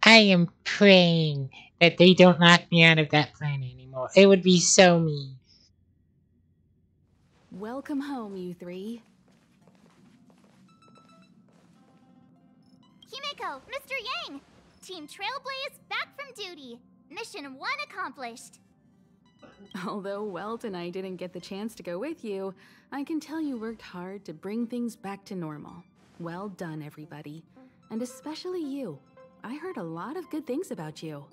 I am praying that they don't knock me out of that planet anymore. It would be so mean. Welcome home, you three. Himeko, Mr. Yang! Team Trailblaze back from duty. Mission 1 accomplished. Although Welt and I didn't get the chance to go with you, I can tell you worked hard to bring things back to normal. Well done, everybody. And especially you. I heard a lot of good things about you.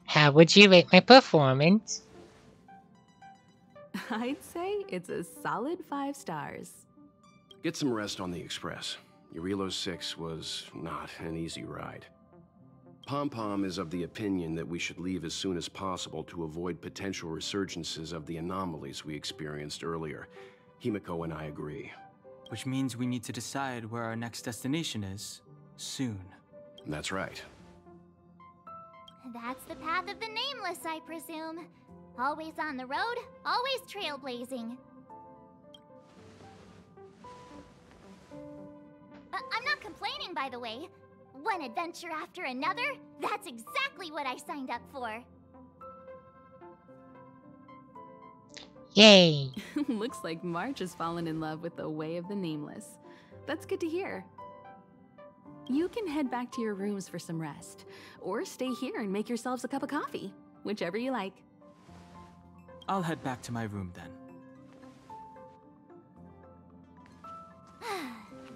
How would you rate my performance? I'd say it's a solid 5 stars. Get some rest on the Express. Eurilo 6 was not an easy ride. Pom-Pom is of the opinion that we should leave as soon as possible to avoid potential resurgences of the anomalies we experienced earlier. Himeko and I agree. Which means we need to decide where our next destination is, soon. That's right. That's the path of the Nameless, I presume. Always on the road, always trailblazing. I'm not complaining, by the way. One adventure after another, that's exactly what I signed up for. Yay! Looks like March has fallen in love with the way of the Nameless. That's good to hear. You can head back to your rooms for some rest, or stay here and make yourselves a cup of coffee, whichever you like. I'll head back to my room then.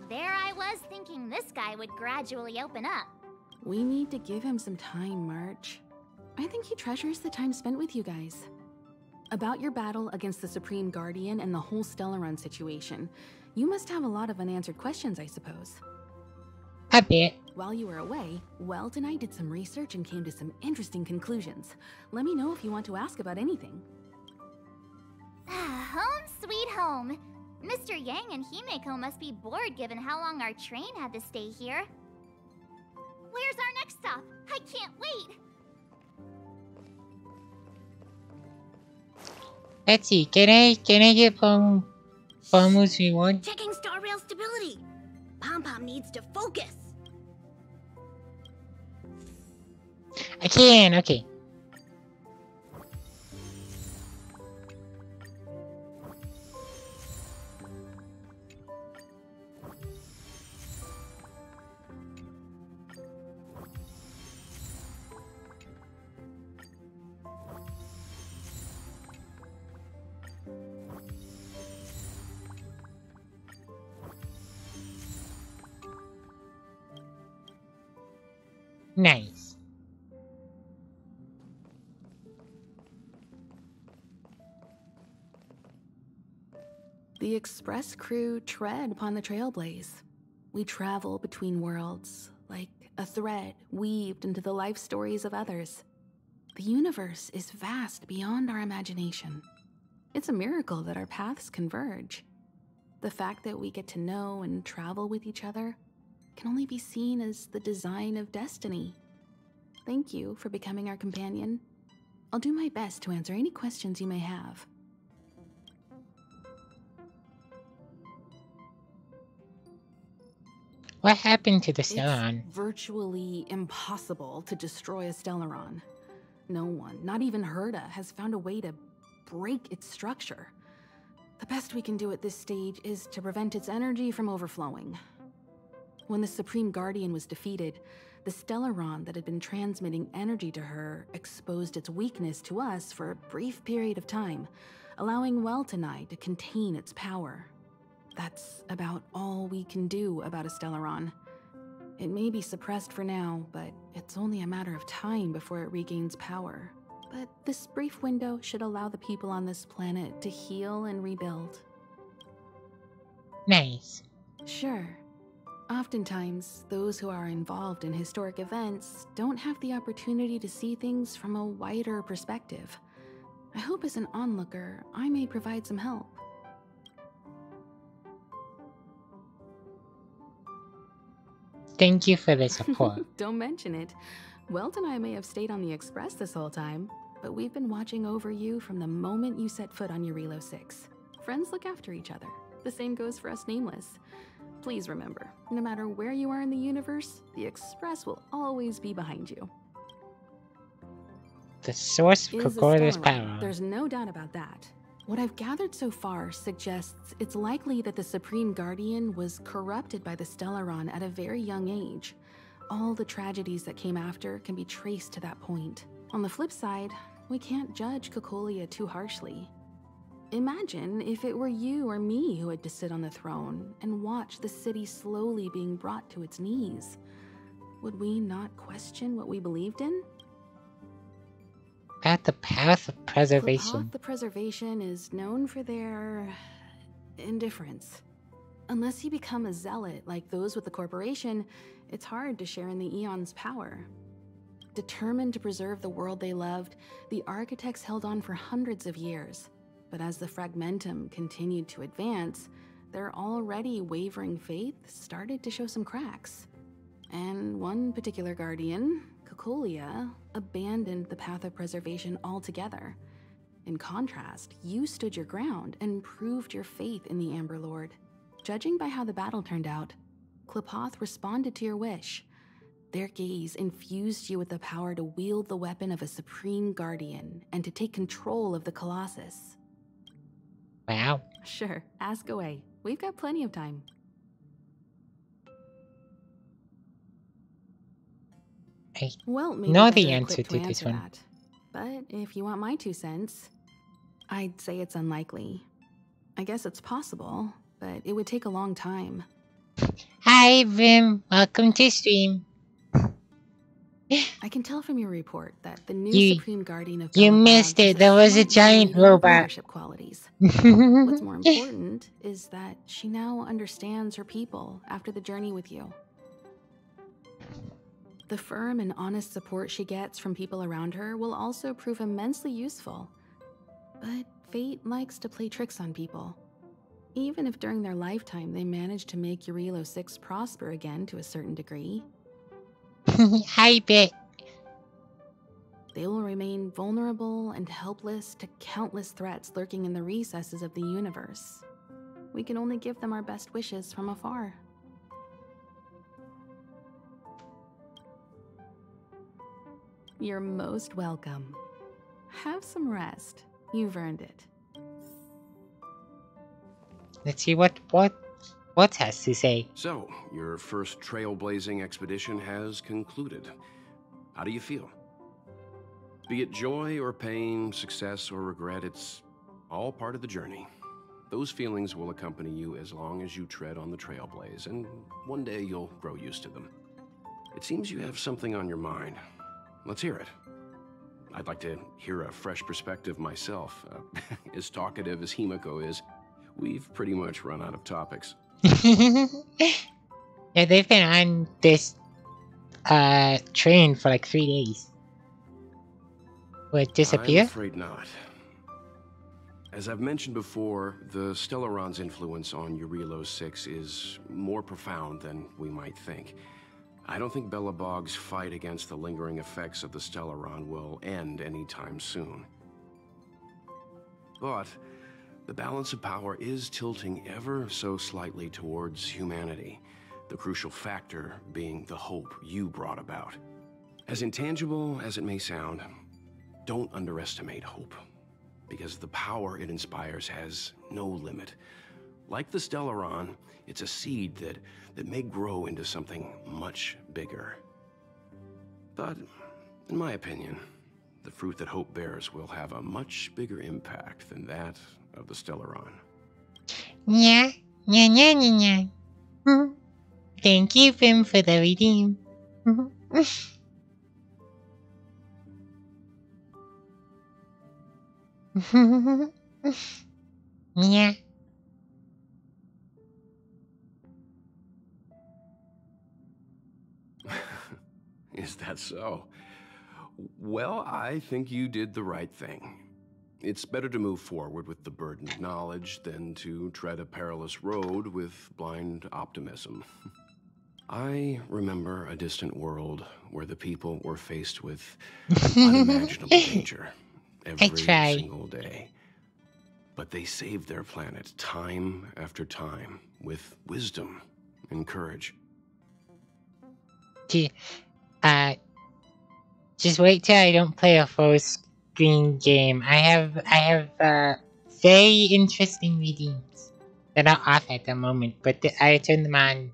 There I was thinking this guy would gradually open up. We need to give him some time, March. I think he treasures the time spent with you guys. About your battle against the Supreme Guardian and the whole Stellaron situation, you must have a lot of unanswered questions, I suppose. A bit. While you were away, Welt and I did some research and came to some interesting conclusions. Let me know if you want to ask about anything. Home sweet home. Mr. Yang and Himeko must be bored given how long our train had to stay here. Where's our next stop? I can't wait! Let's see, can I get Pomu's reward? Checking star rail stability. Pom-Pom needs to focus. I can, okay. Nice. The Express crew tread upon the trailblaze. We travel between worlds, like a thread weaved into the life stories of others. The universe is vast beyond our imagination. It's a miracle that our paths converge. The fact that we get to know and travel with each other can only be seen as the design of destiny. Thank you for becoming our companion. I'll do my best to answer any questions you may have. What happened to the Stellaron? It's virtually impossible to destroy a Stellaron. No one, not even Herta, has found a way to break its structure. The best we can do at this stage is to prevent its energy from overflowing. When the Supreme Guardian was defeated, the Stellaron that had been transmitting energy to her exposed its weakness to us for a brief period of time, allowing Welt and I to contain its power. That's about all we can do about a Stellaron. It may be suppressed for now, but it's only a matter of time before it regains power. But this brief window should allow the people on this planet to heal and rebuild. Nice. Sure. Oftentimes, those who are involved in historic events don't have the opportunity to see things from a wider perspective. I hope as an onlooker, I may provide some help. Thank you for the support. Don't mention it. Welt and I may have stayed on the Express this whole time, but we've been watching over you from the moment you set foot on Eurilo 6. Friends look after each other. The same goes for us Nameless. Please remember, no matter where you are in the universe, the Express will always be behind you. The source of Kokoro's power. There's no doubt about that. What I've gathered so far suggests it's likely that the Supreme Guardian was corrupted by the Stellaron at a very young age. All the tragedies that came after can be traced to that point. On the flip side, we can't judge Cocolia too harshly. Imagine if it were you or me who had to sit on the throne and watch the city slowly being brought to its knees. Would we not question what we believed in? At the path of preservation. The preservation is known for their indifference. Unless you become a zealot like those with the corporation, it's hard to share in the Eon's power. Determined to preserve the world they loved, the architects held on for hundreds of years. But as the Fragmentum continued to advance, their already wavering faith started to show some cracks. And one particular guardian, Cocolia, abandoned the path of preservation altogether. In contrast, you stood your ground and proved your faith in the Amber Lord. Judging by how the battle turned out, Qlipoth responded to your wish. Their gaze infused you with the power to wield the weapon of a Supreme Guardian and to take control of the Colossus. Wow. Sure, ask away. We've got plenty of time. I know the answer to this one. That. But if you want my 2 cents, I'd say it's unlikely. I guess it's possible, but it would take a long time. Hi, Vim. Welcome to stream. I can tell from your report that the new Supreme Guardian of You missed it. There was a giant robot. Leadership qualities. What's more important is that she now understands her people after the journey with you. The firm and honest support she gets from people around her will also prove immensely useful. But fate likes to play tricks on people. Even if during their lifetime they manage to make Eurilo 6 prosper again to a certain degree. Hi, Bet. They will remain vulnerable and helpless to countless threats lurking in the recesses of the universe. We can only give them our best wishes from afar. You're most welcome. Have some rest. You've earned it. Let's see what has to say. So, your first trailblazing expedition has concluded. How do you feel? Be it joy or pain, success or regret, it's all part of the journey. Those feelings will accompany you as long as you tread on the trailblaze, and one day you'll grow used to them. It seems you have something on your mind. Let's hear it. I'd like to hear a fresh perspective myself. As talkative as Himiko is, we've pretty much run out of topics. Yeah, they've been on this train for like 3 days. Will it disappear? I'm afraid not. As I've mentioned before, the Stellaron's influence on Eurilo 6 is more profound than we might think. I don't think Belobog's fight against the lingering effects of the Stellaron will end anytime soon. But the balance of power is tilting ever so slightly towards humanity, the crucial factor being the hope you brought about. As intangible as it may sound, don't underestimate hope, because the power it inspires has no limit. Like the Stellaron, it's a seed that may grow into something much bigger. But, in my opinion, the fruit that hope bears will have a much bigger impact than that of the Stellaron. Yeah. Thank you, Vim, for the redeem. Yeah. Is that so? Well, I think you did the right thing. It's better to move forward with the burden of knowledge than to tread a perilous road with blind optimism. I remember a distant world where the people were faced with unimaginable danger every single day. But they saved their planet time after time with wisdom and courage. Just wait till I don't play a full screen game. I have very interesting redeems. They're not off at the moment, but I turn them on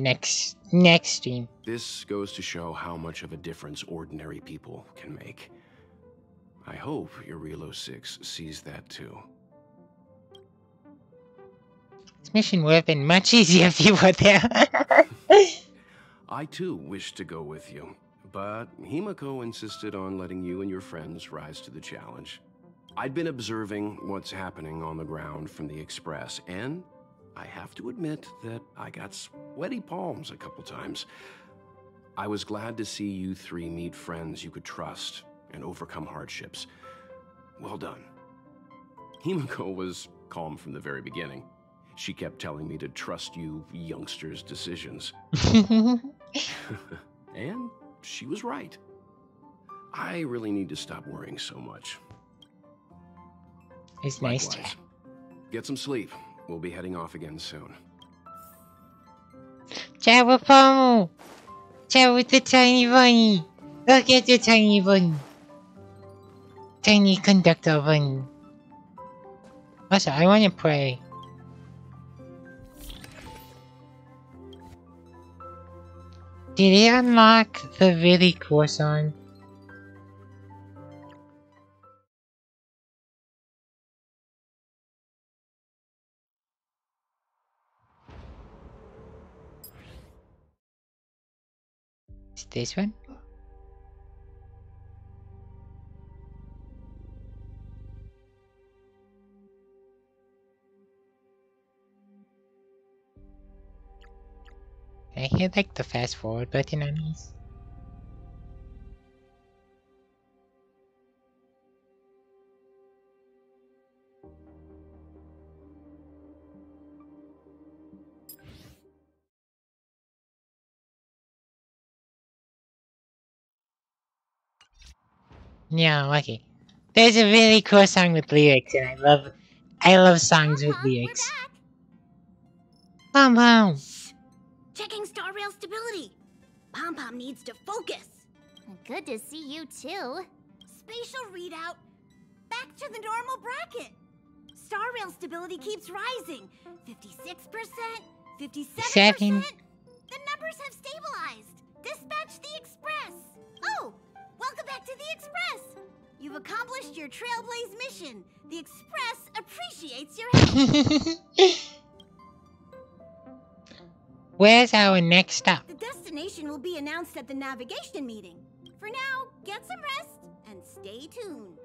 next stream. This goes to show how much of a difference ordinary people can make. I hope Eurilo 6 sees that too. This mission would have been much easier if you were there. I too wish to go with you, but Himiko insisted on letting you and your friends rise to the challenge. I'd been observing what's happening on the ground from the Express, and I have to admit that I got sweaty palms a couple times. I was glad to see you three meet friends you could trust and overcome hardships. Well done. Himiko was calm from the very beginning. She kept telling me to trust you youngsters' decisions. And she was right. I really need to stop worrying so much. It's nice to get some sleep. We'll be heading off again soon. Ciao, Pomo! Ciao with the tiny bunny! Look at the tiny bunny! Tiny conductor bunny. Also, I want to pray. Did he unlock the really cool song? Is this one? I hit like the fast forward button on these. Yeah, okay. There's a really cool song with lyrics, and I love songs with lyrics. Pom Pom! Checking star rail stability. Pom Pom needs to focus. Good to see you too. Spatial readout. Back to the normal bracket. Star rail stability keeps rising. 56%, 57%. The numbers have stabilized. Dispatch the Express. Oh, welcome back to the Express. You've accomplished your Trailblaze mission. The Express appreciates your help. Where's our next stop? The destination will be announced at the navigation meeting. For now, get some rest and stay tuned.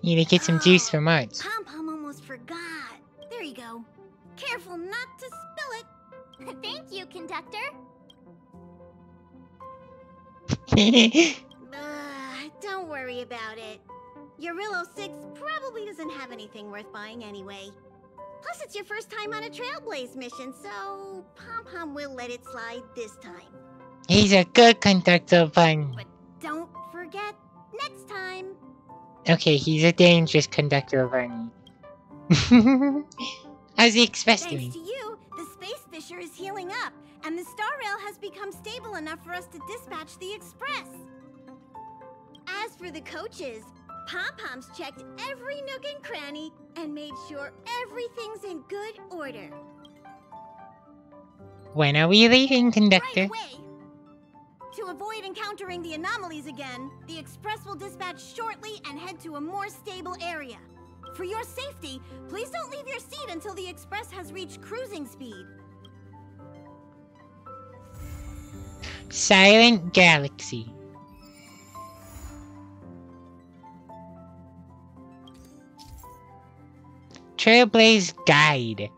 Need to get some juice for March. Pom-Pom almost forgot. There you go. Careful not to spill it. Thank you, conductor. Don't worry about it. Eurillo 6 probably doesn't have anything worth buying anyway. Plus, it's your first time on a Trailblaze mission, so Pom-Pom will let it slide this time. He's a good conductor, Bunny. But don't forget, next time. Okay, he's a dangerous conductor, Bunny. How's the express doing? Thanks to you, the Space Fisher is healing up, and the Star Rail has become stable enough for us to dispatch the Express. As for the coaches, Pom-Pom's checked every nook and cranny and made sure everything's in good order. When are we leaving, conductor? Right away. To avoid encountering the anomalies again, the Express will dispatch shortly and head to a more stable area. For your safety, please don't leave your seat until the Express has reached cruising speed. Silent Galaxy. Trailblaze Guide.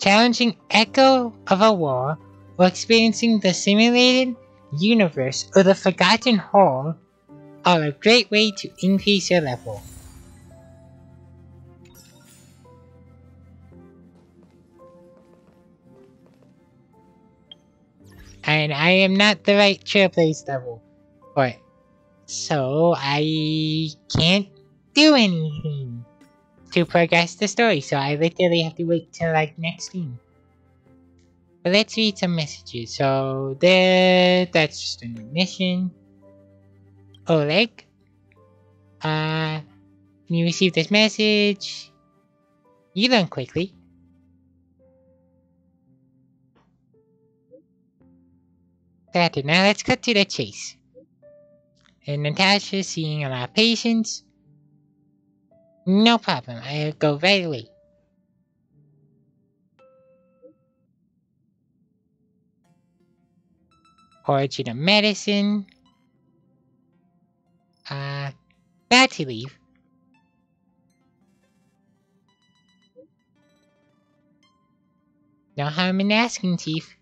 Challenging echo of a war while experiencing the simulated universe or the Forgotten Hall are a great way to increase your level. And I am not the right Trailblaze level for it, so I can't do anything to progress the story, so I literally have to wait till like next stream. But let's read some messages. So that's just a new mission. Oleg, you received this message. You learn quickly. Now let's cut to the chase. And Natasha seeing a lot of patients. No problem, I'll go right away. Origin of medicine. Battery leave. No harm in asking, Chief.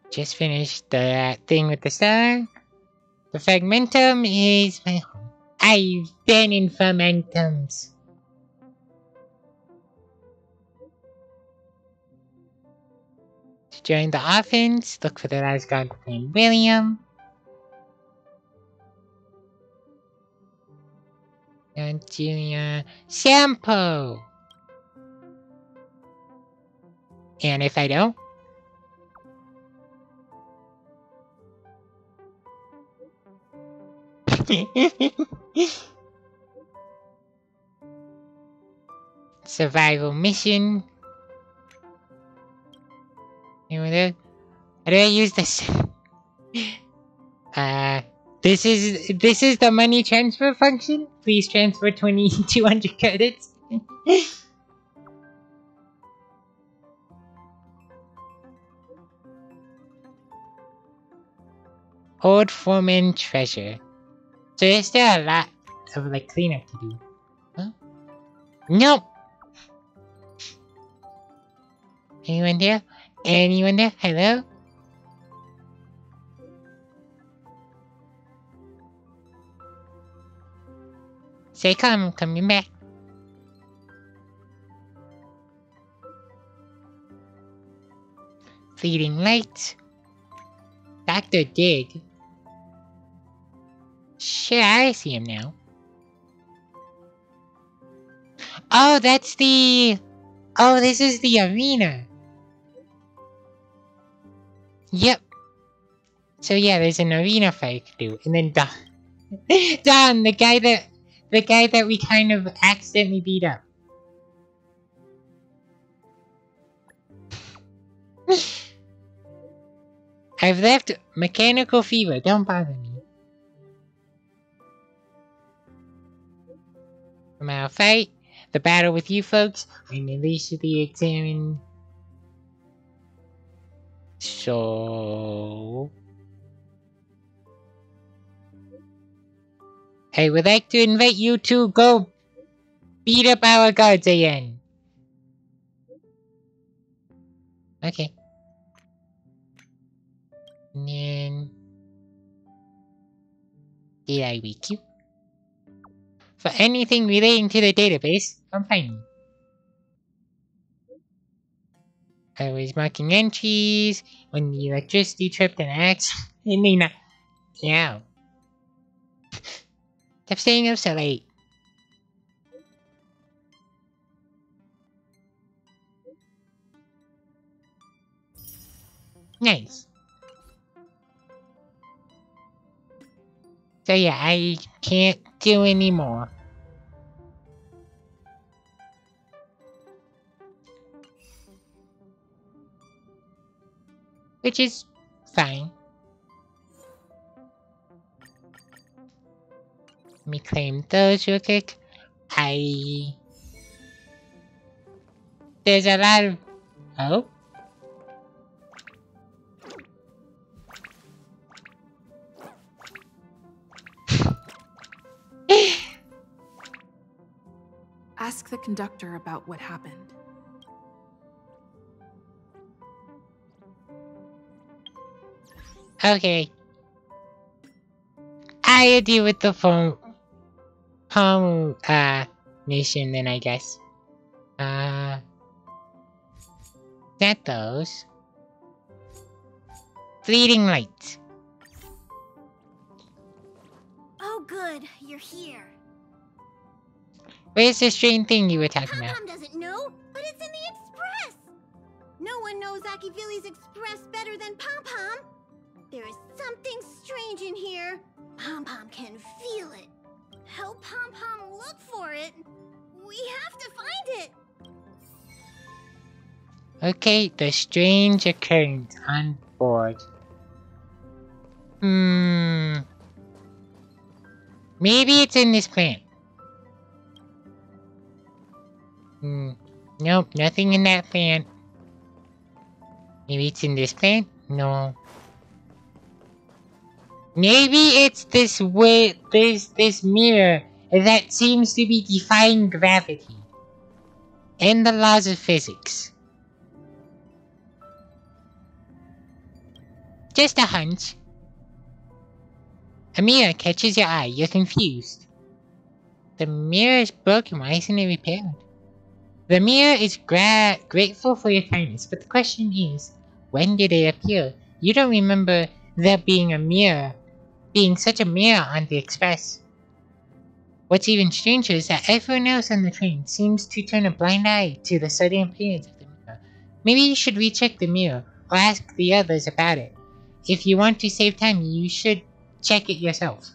Just finished the thing with the star. The Fragmentum is my home. I've been in Fragmentums. To join the offense, look for the last god named William. And Julia Sampo. And if I don't, survival mission. How do I use this? This is the money transfer function. Please transfer 2,200 credits. Old Foreman treasure. So there's still a lot of like cleanup to do. Huh? Nope. Anyone there? Anyone there? Hello? Say I'm coming back. Fleeting lights. Dr. Dig. Shit, I see him now. Oh, that's the... Oh, this is the arena. Yep. So yeah, there's an arena fight to do. And then Don. Don, the guy that we kind of accidentally beat up. I've left mechanical fever, don't bother me. From our fight, the battle with you folks, and initially examine. So, I would like to invite you to go beat up our guards again. Okay. And then, did I weak you? For anything relating to the database, I'm fine. I was marking entries when the electricity tripped and accidentally not. Yeah. Stop staying up so late. Nice. So yeah, I can't do anymore. Which is fine. Let me claim those real quick. There's a lot of... Oh? Ask the conductor about what happened. Okay. I'll deal with the phone nation then, I guess. Not those. Fleeting lights. Oh good, you're here. Where's the strange thing you were talking about? Pom doesn't know, but it's in the Express. No one knows Akifili's Express better than Pom Pom. There is something strange in here. Pom Pom can feel it. Help Pom Pom look for it. We have to find it. Okay, the strange occurrence on board. Maybe it's in this plant. Nope, nothing in that plant. Maybe it's in this plant? No. Maybe it's this way, this mirror that seems to be defying gravity and the laws of physics. Just a hunch. A mirror catches your eye, you're confused. The mirror is broken, why isn't it repaired? The mirror is grateful for your kindness, but the question is, when did it appear? You don't remember there being a mirror, being such a mirror on the Express. What's even stranger is that everyone else on the train seems to turn a blind eye to the sudden appearance of the mirror. Maybe you should recheck the mirror, or ask the others about it. If you want to save time, you should check it yourself.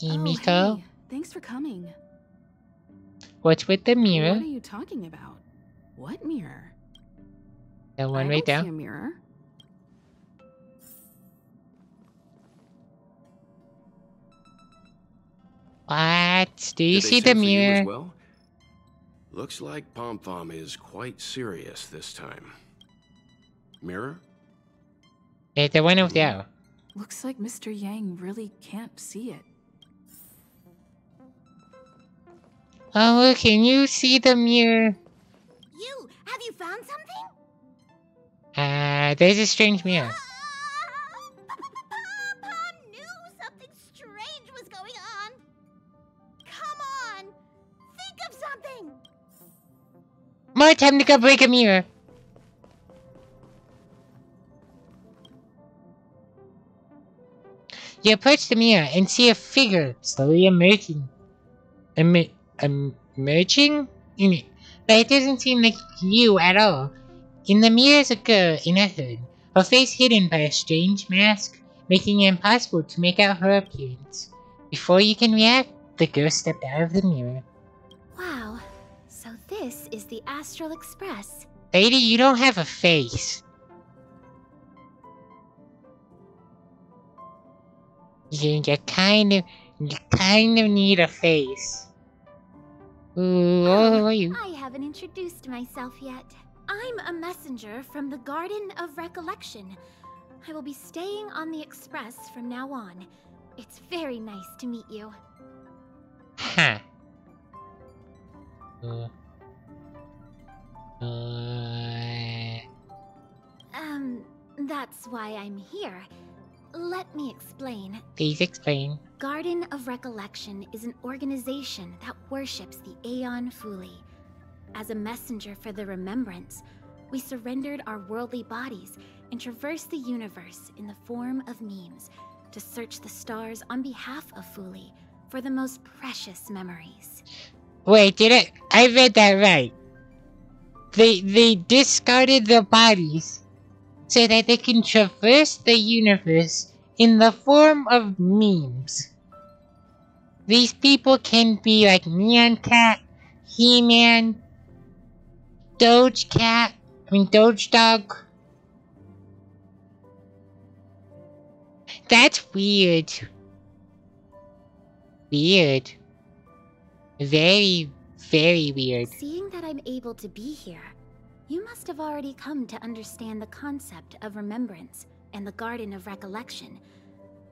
Kimiko? Oh, hey. Thanks for coming. What's with the mirror? What are you talking about? What mirror? The one I right don't down. see a mirror. What? Do you Did they see the send for you mirror? as well? Looks like Pom Pom is quite serious this time. Mirror? There's the one over there. Looks like Mr. Yang really can't see it. Oh, can you see the mirror? Have you found something? There's a strange mirror. Pom knew something strange was going on. Come on, think of something. More time to go break a mirror. You approach the mirror and see a figure slowly emerging. Emerging in it, but it doesn't seem like you at all. In the mirror is a girl in a hood, her face hidden by a strange mask, making it impossible to make out her appearance. Before you can react, the girl stepped out of the mirror. Wow, so this is the Astral Express. Lady, you don't have a face. You kind of need a face. Ooh, who are you? I haven't introduced myself yet. I'm a messenger from the Garden of Recollection. I will be staying on the Express from now on. It's very nice to meet you. Huh. That's why I'm here. Let me explain. Please explain. Garden of Recollection is an organization that worships the Aeon Fuli. As a messenger for the remembrance, we surrendered our worldly bodies and traversed the universe in the form of memes to search the stars on behalf of Fuli for the most precious memories. Wait, I read that right. They discarded their bodies so that they can traverse the universe in the form of memes. These people can be like Neon Cat, He-Man, Doge Dog. That's weird. Weird. Very, very weird. Seeing that I'm able to be here, you must have already come to understand the concept of remembrance and the Garden of Recollection.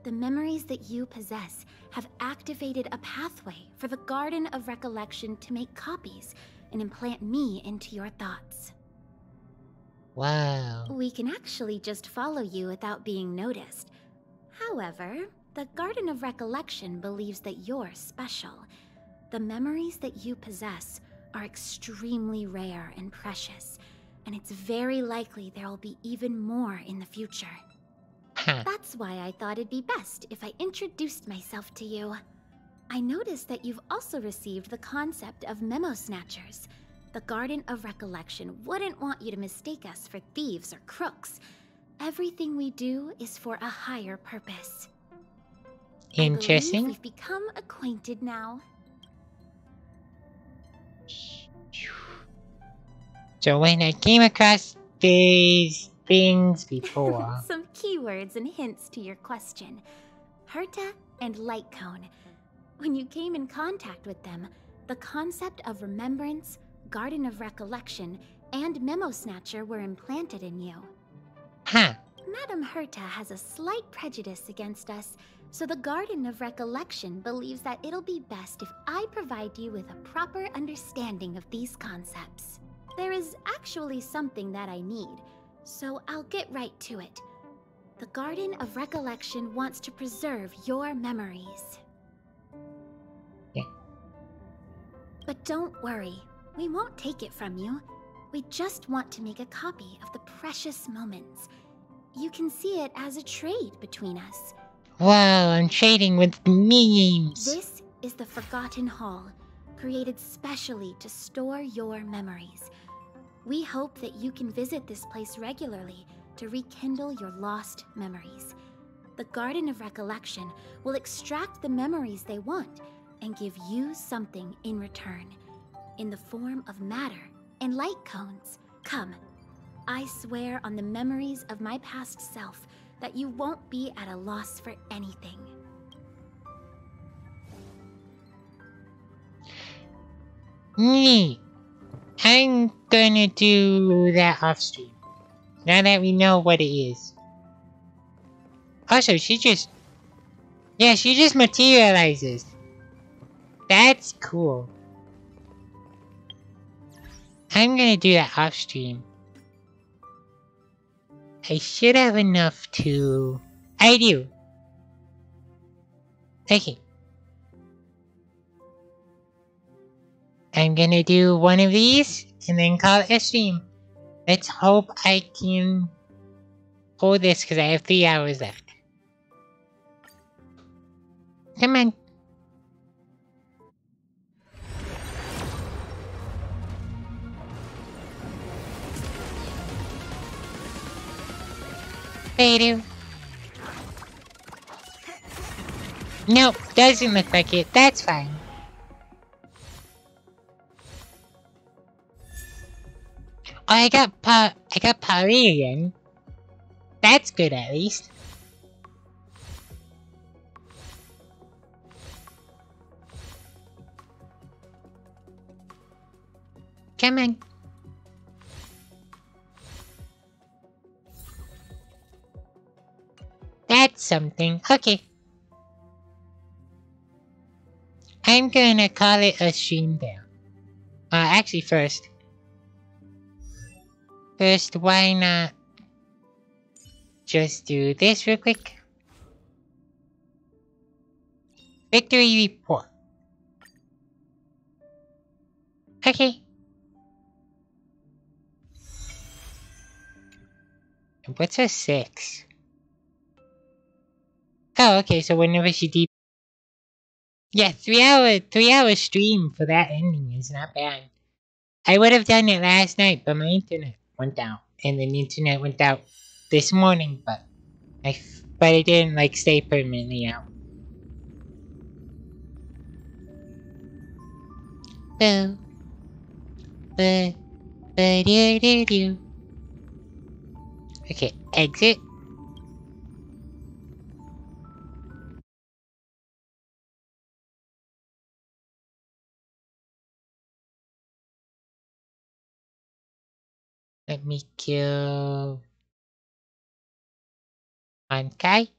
The memories that you possess have activated a pathway for the Garden of Recollection to make copies and implant me into your thoughts. Wow. We can actually just follow you without being noticed. However, the Garden of Recollection believes that you're special. The memories that you possess are extremely rare and precious, and it's very likely there will be even more in the future. That's why I thought it'd be best if I introduced myself to you. I noticed that you've also received the concept of memo snatchers. The Garden of Recollection wouldn't want you to mistake us for thieves or crooks. Everything we do is for a higher purpose. Interesting. I believe we've become acquainted now. So when I came across these things before... Some keywords and hints to your question. Herta and Light Cone. When you came in contact with them, the concept of remembrance, Garden of Recollection, and Memo Snatcher were implanted in you. Huh. Madame Herta has a slight prejudice against us, so the Garden of Recollection believes that it'll be best if I provide you with a proper understanding of these concepts. There is actually something that I need, so I'll get right to it. The Garden of Recollection wants to preserve your memories. Yeah. But don't worry, we won't take it from you. We just want to make a copy of the precious moments. You can see it as a trade between us. Wow, I'm trading with memes. This is the Forgotten Hall, created specially to store your memories. We hope that you can visit this place regularly to rekindle your lost memories. The Garden of Recollection will extract the memories they want and give you something in return, in the form of matter and light cones. Come, I swear on the memories of my past self that you won't be at a loss for anything. Neat. I'm gonna do that off stream. Now that we know what it is. Also, she just materializes. That's cool. I'm gonna do that off stream. I should have enough to... I do. Okay. I'm gonna do one of these and then call it a stream. Let's hope I can hold this because I have 3 hours left. Come on. They do. Nope, doesn't look like it. That's fine. Oh, I got Polly again. That's good at least. Come on. That's something. Okay. I'm gonna call it a stream there. Actually first, why not just do this real quick? Victory report. Okay. And what's a 6? Oh, okay, so whenever she deep. Yeah, 3 hour stream for that ending is not bad. I would have done it last night, but my internet went out. And then the internet went out this morning, but it didn't like stay permanently out. So, do. Okay, exit. Let me kill Honkai.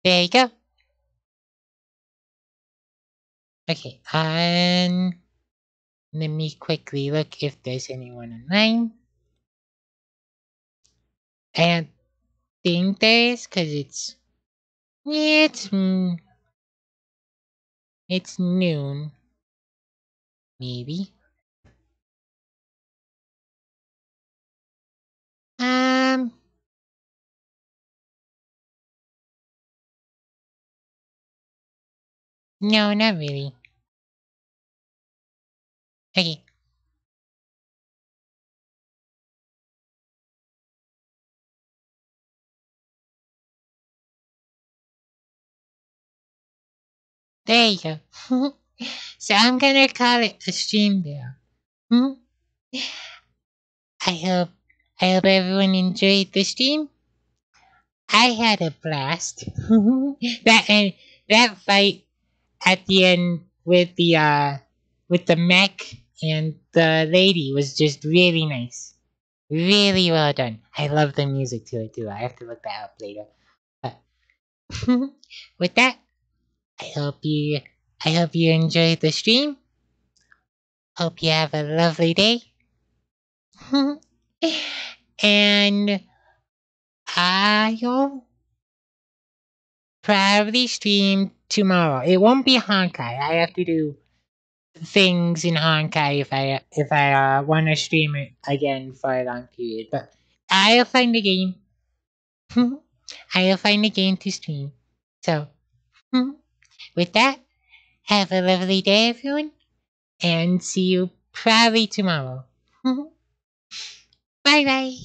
There you go. Okay, and let me quickly look if there's anyone online. I don't think there is, cause it's noon. Maybe. No, not really. Okay. There you go. So I'm gonna call it a stream there. I hope everyone enjoyed the stream. I had a blast. that fight at the end with the mech and the lady was just really nice. Really well done. I love the music to it too. I have to look that up later. But with that, I hope you enjoyed the stream. Hope you have a lovely day. And I'll probably stream tomorrow. It won't be Honkai. I have to do things in Honkai if I want to stream it again for a long period. But I'll find a game. I'll find a game to stream. So, with that, have a lovely day, everyone, and see you probably tomorrow. Bye bye.